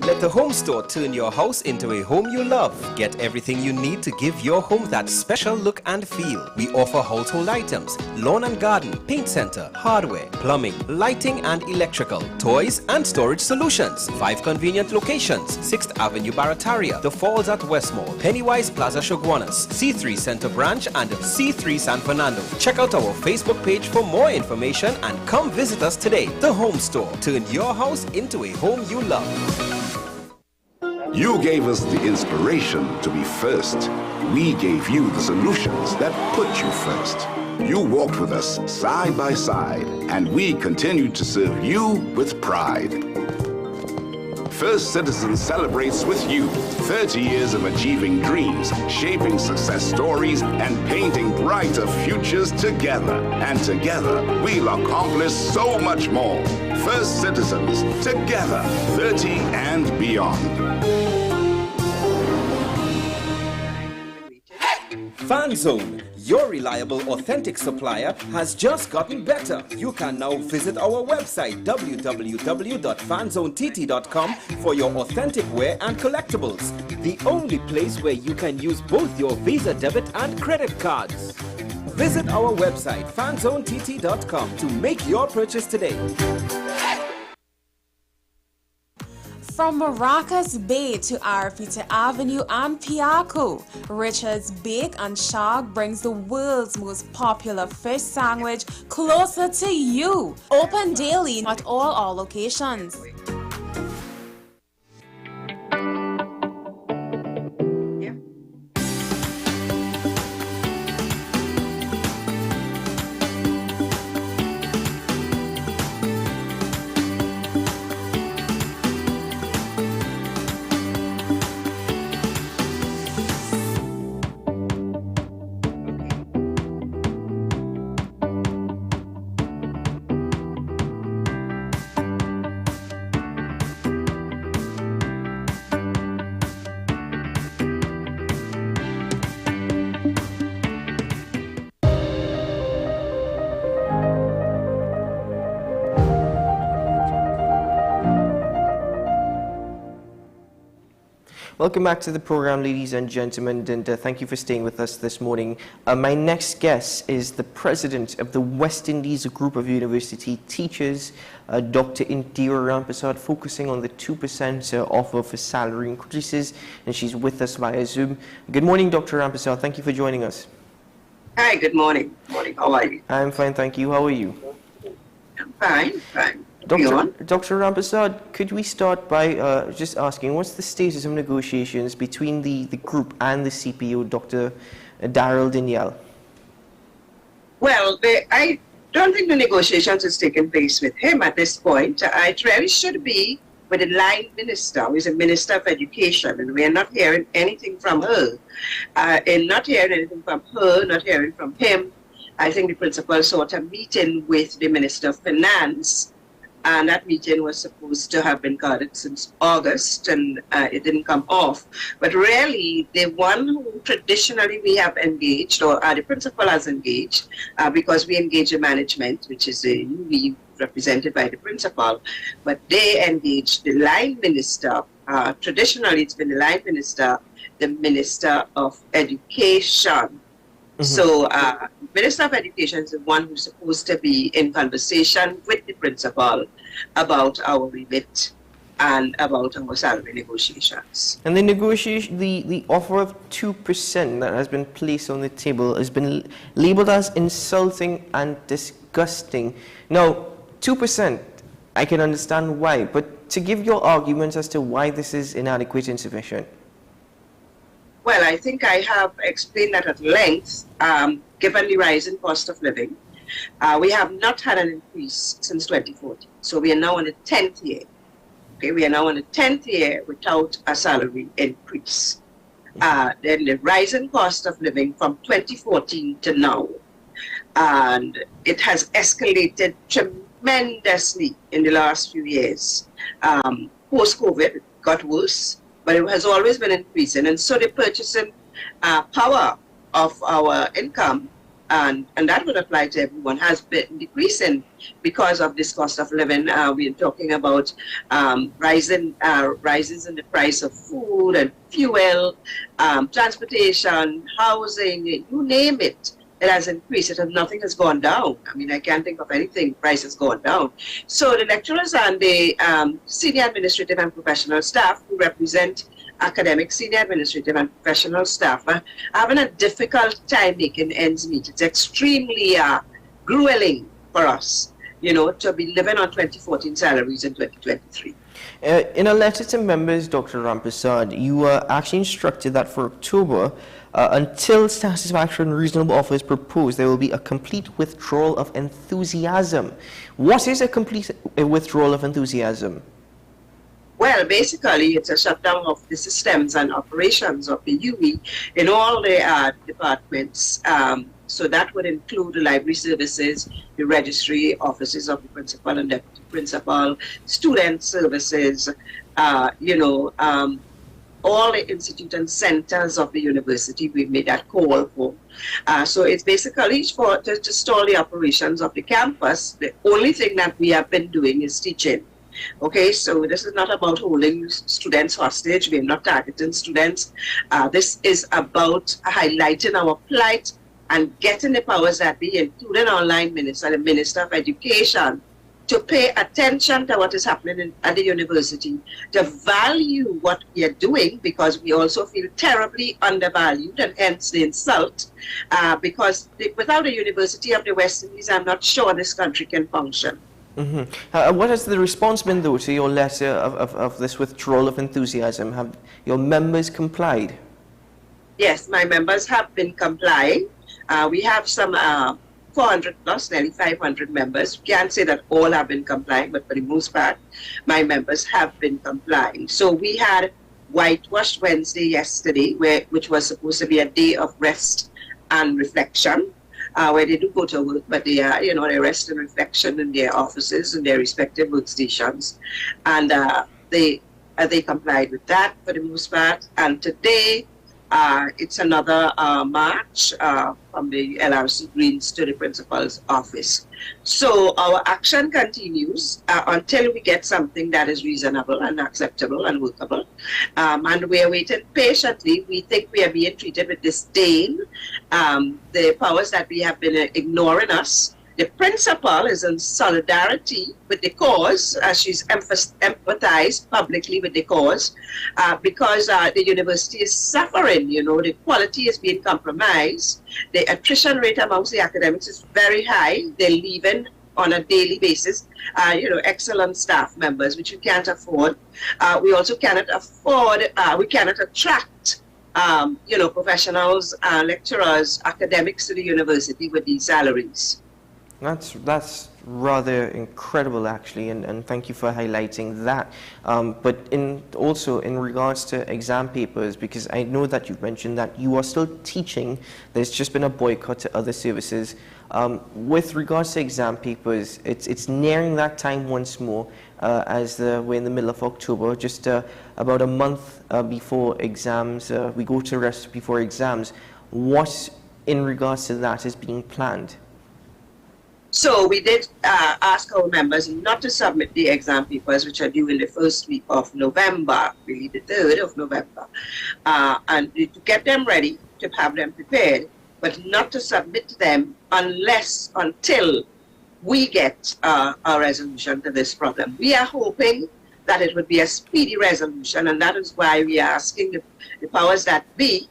Let the home store turn your house into a home you love. Get everything you need to give your home that special look and feel. We offer household items, lawn and garden, paint center, hardware, plumbing, lighting and electrical, toys and storage solutions. 5 convenient locations: 6th Avenue Barataria, The Falls at Westmore, Pennywise Plaza Shoguanas, C3 Center Branch and C3 San Fernando. Check out our Facebook page for more information and come visit us today. The Home Store. Turn your house into a home you love. You gave us the inspiration to be first. We gave you the solutions that put you first. You walked with us side by side, and we continued to serve you with pride. First Citizens celebrates with you 30 years of achieving dreams, shaping success stories, and painting brighter futures together. And together, we'll accomplish so much more. First Citizens, together, 30 and beyond. FanZone, your reliable, authentic supplier, has just gotten better. You can now visit our website www.fanzonett.com for your authentic wear and collectibles. The only place where you can use both your Visa debit and credit cards. Visit our website fanzonett.com to make your purchase today. From Maracas Bay to Arafita Avenue and Piaco, Richard's Bake and Shark brings the world's most popular fish sandwich closer to you. Open daily at all our locations. Welcome back to the program, ladies and gentlemen, and thank you for staying with us this morning. My next guest is the president of the West Indies Group of University Teachers, Dr. Indira Rampersad, focusing on the 2% offer for salary increases, and she's with us via Zoom. Good morning, Dr. Rampersad. Thank you for joining us. Hi, good morning. Morning. How are you? I'm fine, thank you. How are you? I'm fine, fine. Dr. Rampersad, could we start by just asking, what's the status of negotiations between the group and the CPO, Dr. Daryl Daniel? Well, I don't think the negotiations has taken place with him at this point. It really should be with the line minister, who is a minister of education, and we are not hearing anything from her. And not hearing anything from her, not hearing from him, I think the principal sought a meeting with the Minister of Finance, and that meeting was supposed to have been guarded since August, and it didn't come off. But really, the one who traditionally we have engaged, or the principal has engaged, because we engage in management, which is we represented by the principal, but they engaged the line minister. Traditionally, it's been the line minister, the Minister of Education. Mm-hmm. So, Minister of Education is the one who's supposed to be in conversation with the principal about our remit and about our salary negotiations. And the negotiation, the offer of 2% that has been placed on the table has been labeled as insulting and disgusting. Now, 2%, I can understand why, but to give your arguments as to why this is inadequate, insufficient. Well, I think I have explained that at length, given the rising cost of living. We have not had an increase since 2014, so we are now in the 10th year. Okay, we are now in the 10th year without a salary increase. Then the rising cost of living from 2014 to now, and it has escalated tremendously in the last few years. Post-COVID, it got worse, but it has always been increasing. And so the purchasing power of our income, and that would apply to everyone, has been decreasing because of this cost of living. We're talking about rises in the price of food and fuel, transportation, housing, you name it. It has increased. Nothing has gone down. I mean, I can't think of anything price has gone down. So the lecturers and the senior administrative and professional staff who represent academic, senior administrative and professional staff are having a difficult time making ends meet. It's extremely grueling for us, you know, to be living on 2014 salaries in 2023. In a letter to members, Dr. Ramprasad, you were actually instructed that for October, until satisfactory and reasonable offer is proposed, there will be a complete withdrawal of enthusiasm. What is a complete withdrawal of enthusiasm? Well, basically, it's a shutdown of the systems and operations of the UE in all the departments. So that would include the library services, the registry, offices of the principal and deputy principal, student services, all the institute and centers of the university. We made that call for. So it's basically to stall the operations of the campus. The only thing that we have been doing is teaching. Okay, so this is not about holding students hostage. We're not targeting students. This is about highlighting our plight and getting the powers that be, including our line minister, the Minister of Education, to pay attention to what is happening at the university, to value what we are doing, because we also feel terribly undervalued, and hence the insult, because without the University of the West Indies, I'm not sure this country can function. What has the response been, though, to your letter of this withdrawal of enthusiasm? Have your members complied? Yes, my members have been complying. We have some 400 plus, nearly 500 members. We can't say that all have been complying, but for the most part, my members have been complying. So we had Whitewash Wednesday yesterday, which was supposed to be a day of rest and reflection, where they do go to work, but they are, they rest and reflection in their offices and their respective workstations. And they complied with that for the most part. And today, it's another march from the LRC Greens to the principal's office. So our action continues until we get something that is reasonable and acceptable and workable. And we are waiting patiently. We think we are being treated with disdain. The powers that we have been ignoring us. The principal is in solidarity with the cause, she's empathized publicly with the cause, because the university is suffering, the quality is being compromised. The attrition rate amongst the academics is very high. They're leaving on a daily basis, excellent staff members, which we can't afford. We also cannot afford, we cannot attract professionals, lecturers, academics to the university with these salaries. That's rather incredible, actually, and thank you for highlighting that. But also in regards to exam papers, because I know that you've mentioned that you are still teaching, there's just been a boycott to other services. With regards to exam papers, it's nearing that time once more, as we're in the middle of October, just about a month before exams, we go to rest before exams. What, in regards to that, is being planned? So we did ask our members not to submit the exam papers, which are due in the first week of November, really the 3rd of November, and to get them ready, to have them prepared, but not to submit them until we get a resolution to this problem. We are hoping that it would be a speedy resolution, and that is why we are asking the powers that be,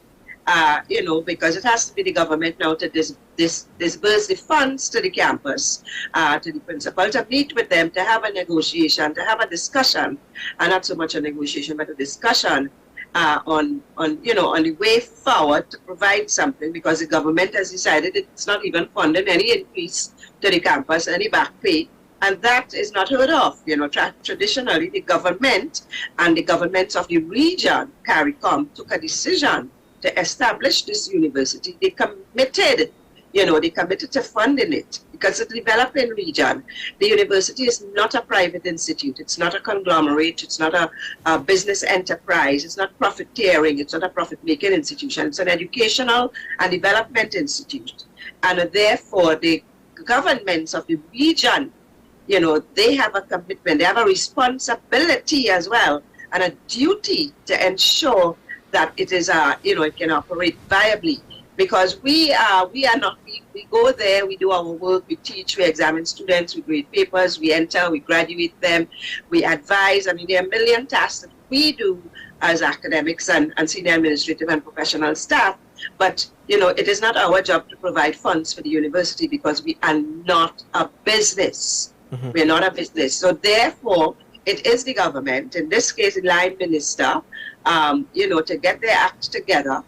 because it has to be the government now to disburse the funds to the campus, to the principal, to meet with them, to have a negotiation, to have a discussion, and not so much a negotiation, but a discussion on the way forward to provide something, because the government has decided it's not even funding any increase to the campus, any back pay, And that is not heard of. You know, traditionally, the government and the governments of the region, CARICOM, took a decision to establish this university. They committed, they committed to funding it because it's a developing region. The university is not a private institute. It's not a conglomerate. It's not a business enterprise. It's not profiteering. It's not a profit-making institution. It's an educational and development institute. And therefore, the governments of the region, they have a commitment, they have a responsibility as well, and a duty to ensure that it is, it can operate viably. Because we go there, we do our work, we teach, we examine students, we grade papers, we enter, we graduate them, we advise. I mean, there are a million tasks that we do as academics and senior administrative and professional staff. But, it is not our job to provide funds for the university because we are not a business. Mm-hmm. We're not a business. So therefore, it is the government, in this case, the line minister, to get their act together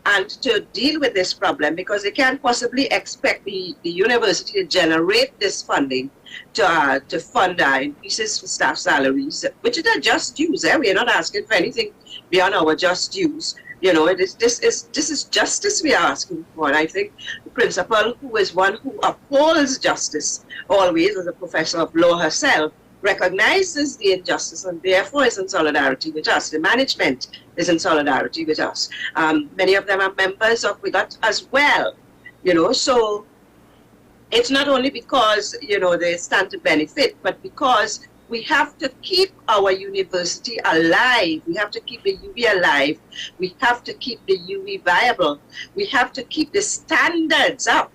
and to deal with this problem, because they can't possibly expect the university to generate this funding to fund increases for staff salaries, which are just dues. We are not asking for anything beyond our just dues. This is justice we are asking for. And I think the principal, who is one who upholds justice always as a professor of law herself, recognizes the injustice and therefore is in solidarity with us. The management is in solidarity with us. Many of them are members of WIGOT as well. So it's not only because, they stand to benefit, but because we have to keep our university alive. We have to keep the UWI alive. We have to keep the UWI viable. We have to keep the standards up.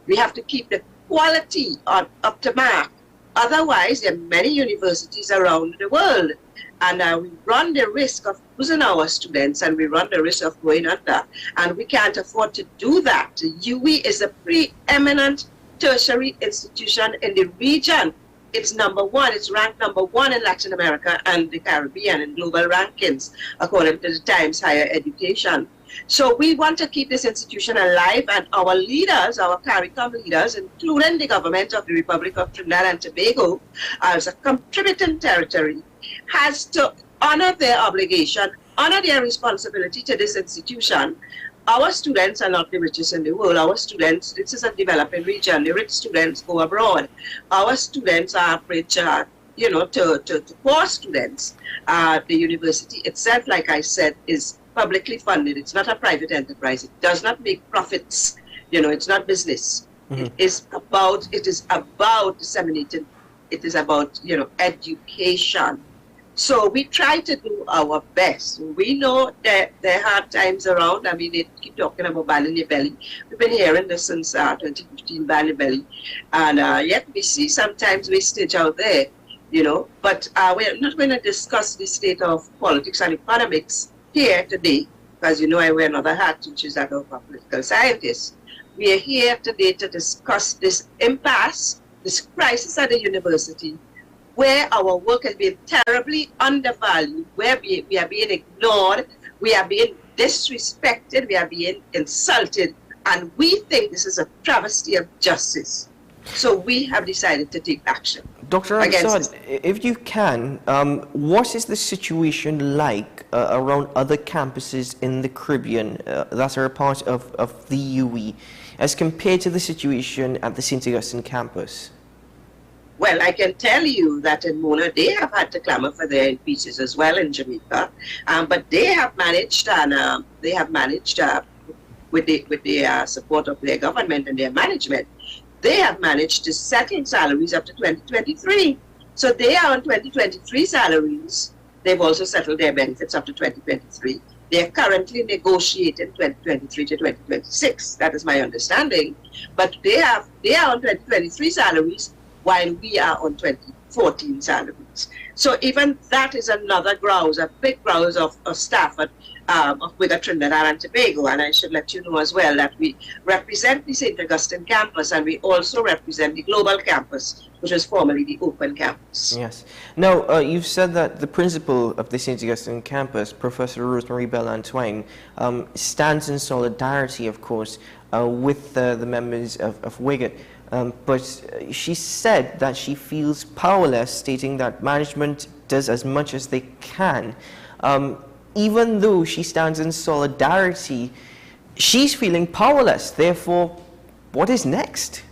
We have to keep the quality up to mark. Otherwise, there are many universities around the world, and we run the risk of losing our students, and we run the risk of going under, and we can't afford to do that. UWI is a preeminent tertiary institution in the region. It's number one. It's ranked number one in Latin America and the Caribbean in global rankings, according to the Times Higher Education. So we want to keep this institution alive, and our leaders, our CARICOM leaders, including the government of the Republic of Trinidad and Tobago, as a contributing territory, has to honor their obligation, honor their responsibility to this institution. Our students are not the richest in the world. Our students, this is a developing region. The rich students go abroad. Our students are average, to poor students. The university itself, like I said, is publicly funded. It's not a private enterprise. It does not make profits. It's not business. Mm-hmm. It is about disseminating. It is about, education. So we try to do our best. We know that there are hard times around. I mean, they keep talking about ban in the belly. We've been hearing this since 2015, ban in the belly. And yet we see sometimes wastage out there, But we're not going to discuss the state of politics and economics here today, because I wear another hat, which is that of a political scientist. We are here today to discuss this impasse, this crisis at the university, where our work has been terribly undervalued, where we are being ignored, we are being disrespected, we are being insulted, and we think this is a travesty of justice. So we have decided to take action. Dr. Ansad, if you can, what is the situation like around other campuses in the Caribbean that are a part of the UWI as compared to the situation at the St. Augustine campus? Well, I can tell you that in Mona, they have had to clamor for their increases as well in Jamaica, but they have managed, and with the support of their government and their management, they have managed to settle salaries up to 2023. So they are on 2023 salaries. They've also settled their benefits up to 2023. They are currently negotiating 2023 to 2026. That is my understanding. But they are on 2023 salaries, while we are on 2014 salaries. So even that is another grouse, a big grouse of staff of WIGOT Trinidad and Tobago. And I should let you know as well that we represent the St. Augustine campus, and we also represent the global campus, which was formerly the open campus. Yes. Now, you've said that the principal of the St. Augustine campus, Professor Rosemary Bell-Antwine, stands in solidarity, of course, with the members of WIGOT. But she said that she feels powerless, stating that management does as much as they can. Even though she stands in solidarity, she's feeling powerless. Therefore, what is next?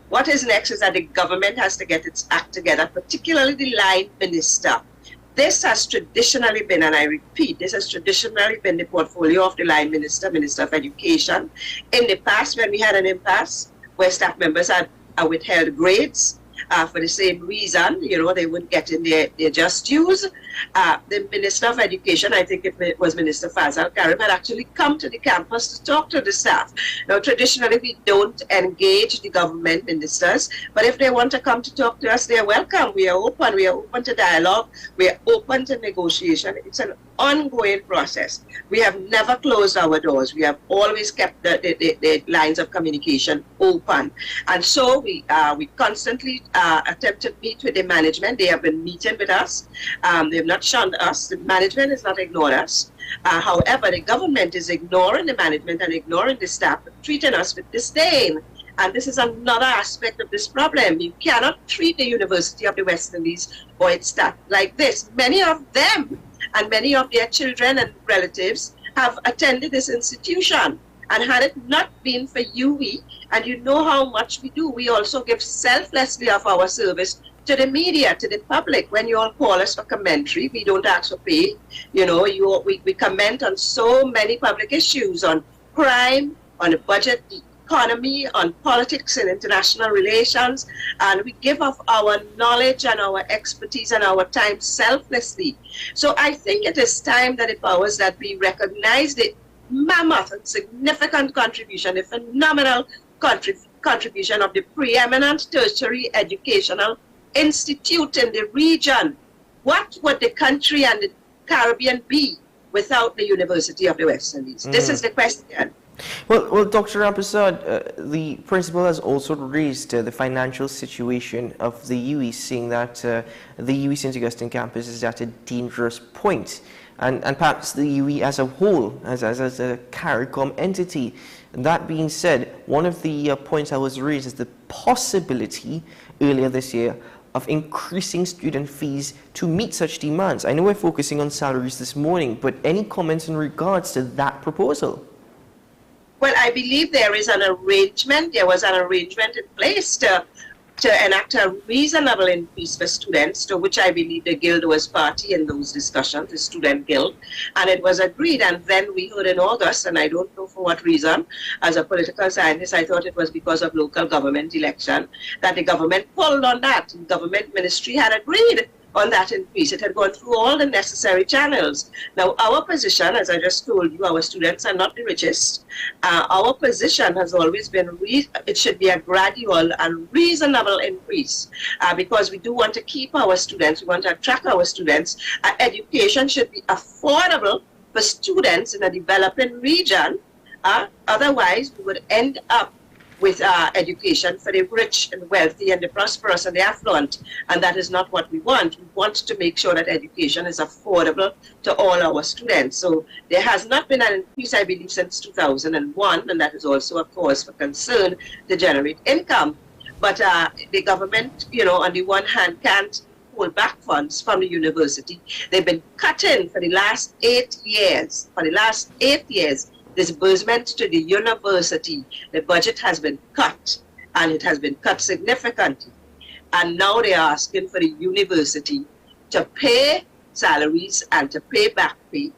What is next is that the government has to get its act together, particularly the line minister. This has traditionally been, and I repeat, this has traditionally been the portfolio of the line minister, Minister of Education. In the past, when we had an impasse where staff members had withheld grades for the same reason, you know, they wouldn't get in their just dues. The Minister of Education, I think it was Minister Fazal Karim, had actually come to the campus to talk to the staff. Now, traditionally, we don't engage the government ministers, but if they want to come to talk to us, they're welcome. We are open to dialogue, we are open to negotiation. It's an ongoing process. We have never closed our doors. We have always kept the lines of communication open. And so we constantly attempt to meet with the management. They have been meeting with us. They have not shunned us. The management has not ignored us. However, the government is ignoring the management and ignoring the staff, treating us with disdain. And this is another aspect of this problem. You cannot treat the University of the West Indies or its staff like this. Many of them and many of their children and relatives have attended this institution. And had it not been for UWE, and you know how much we do, we also give selflessly of our service to the media, to the public. When you all call us for commentary, we don't ask for pay. You know, we comment on so many public issues, on crime, on the budget, the economy, on politics and international relations, and we give of our knowledge and our expertise and our time selflessly. So I think it is time that the powers that we recognize the mammoth and significant contribution, the phenomenal contribution of the preeminent tertiary educational institute in the region. What would the country and the Caribbean be without the University of the West Indies? This is the question. Well, Dr. Rampersad, the principal has also raised the financial situation of the UWE, saying that the UWE St. Augustine campus is at a dangerous point. And perhaps the UWE as a whole, as a CARICOM entity. That being said, one of the points that was raised is the possibility earlier this year of increasing student fees to meet such demands. I know we're focusing on salaries this morning, but any comments in regards to that proposal? Well, I believe there was an arrangement in place to enact a reasonable increase for students, to which I believe the Guild was party in those discussions, the Student Guild, and it was agreed. And then we heard in August, and I don't know for what reason, as a political scientist, I thought it was because of local government election, that the government pulled on that. The government ministry had agreed on that increase. It had gone through all the necessary channels. Now, our position, as I just told you, our students are not the richest. Our position has always been it should be a gradual and reasonable increase because we do want to keep our students, we want to attract our students. Education should be affordable for students in a developing region. Otherwise, we would end up with education for the rich and wealthy and the prosperous and the affluent, and that is not what we want. We want to make sure that education is affordable to all our students. So there has not been an increase, I believe, since 2001, and that is also a cause for concern to generate income. But the government, you know, on the one hand, can't hold back funds from the university. They've been cutting for the last 8 years. For the last 8 years, disbursement to the university, the budget has been cut, and it has been cut significantly. And now they are asking for the university to pay salaries and to pay back pay,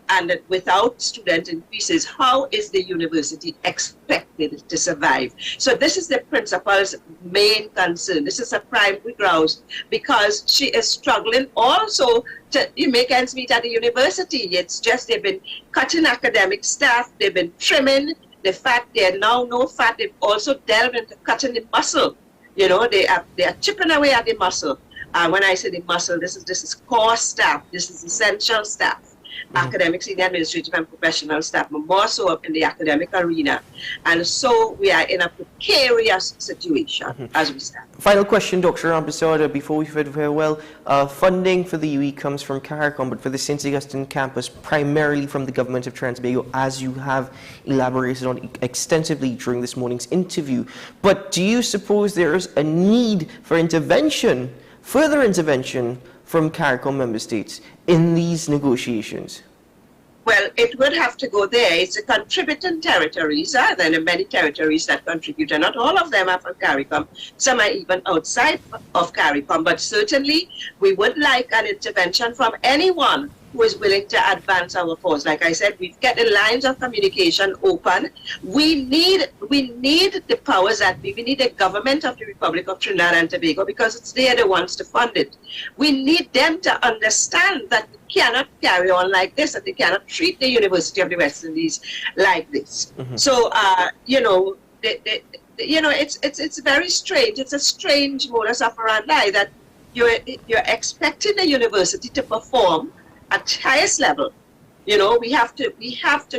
and that without student increases, how is the university expected to survive? So this is the principal's main concern. This is a primary grouse, because she is struggling also to make ends meet at the university. It's just they've been cutting academic staff, they've been trimming the fat, they're now no fat, they've also delved into cutting the muscle. You know, they are chipping away at the muscle. And when I say the muscle, this is core staff, this is essential staff. academics, senior administrative and professional staff, but more so up in the academic arena. And so we are in a precarious situation as we stand. Final question, Dr. Ambassador, before we bid farewell. Funding for the UE comes from CARICOM, but for the St. Augustine campus, primarily from the government of Trinidad and Tobago, as you have elaborated on extensively during this morning's interview. But do you suppose there is a need for intervention, further intervention, from CARICOM member states in these negotiations? Well, it would have to go there. It's a contributing territories. There are many territories that contribute, and not all of them are from CARICOM. Some are even outside of CARICOM, but certainly we would like an intervention from anyone who is willing to advance our cause. Like I said, we've got the lines of communication open. We need the powers that be. We need the government of the Republic of Trinidad and Tobago, because it's they are the ones to fund it. We need them to understand that we cannot carry on like this, that they cannot treat the University of the West Indies like this. So, it's very strange. It's a strange modus operandi that you're expecting the university to perform at highest level. You know, we have to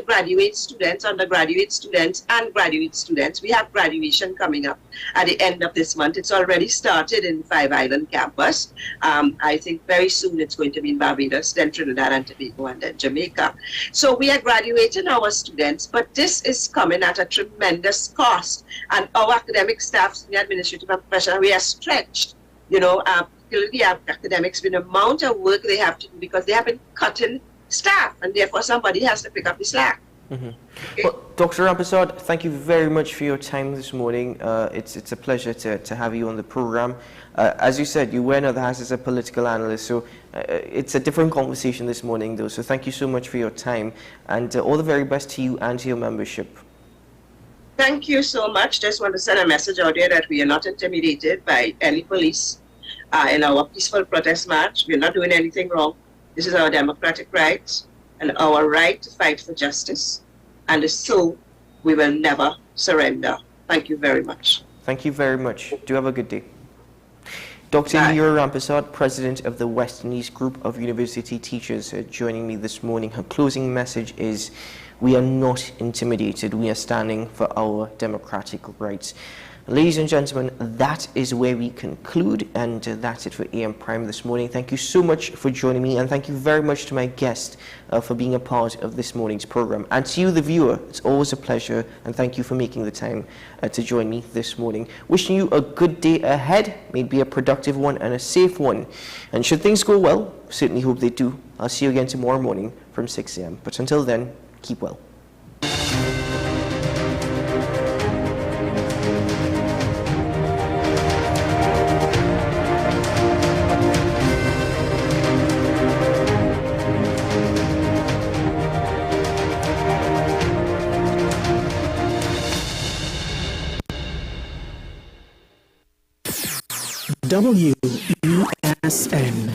graduate students, undergraduate students, and graduate students. We have graduation coming up at the end of this month. It's already started in Five Island campus. I think very soon it's going to be in Barbados, then Trinidad and Tobago, and then Jamaica. So we are graduating our students, but this is coming at a tremendous cost. And our academic staff, the administrative and professional, we are stretched. You know, particularly our academics, with the amount of work they have to do, because they have been cutting staff, and therefore somebody has to pick up the slack. Okay? Well, Dr. Ambassador, thank you very much for your time this morning. It's a pleasure to have you on the program. As you said, you wear another hat as a political analyst, so it's a different conversation this morning, though. So thank you so much for your time, and all the very best to you and to your membership. Thank you so much. Just want to send a message out there that we are not intimidated by any police in our peaceful protest march. We're not doing anything wrong. This is our democratic rights and our right to fight for justice. And so we will never surrender. Thank you very much. Thank you very much. Do have a good day. Dr. Leora Rampersad, President of the West Indies Group of University Teachers, joining me this morning. Her closing message is, we are not intimidated. We are standing for our democratic rights. Ladies and gentlemen, that is where we conclude, and that's it for AM Prime this morning. Thank you so much for joining me, and thank you very much to my guest for being a part of this morning's program. And to you, the viewer, it's always a pleasure, and thank you for making the time to join me this morning. Wishing you a good day ahead, may it be a productive one and a safe one. And should things go well, certainly hope they do. I'll see you again tomorrow morning from 6 AM. But until then, keep well. WESN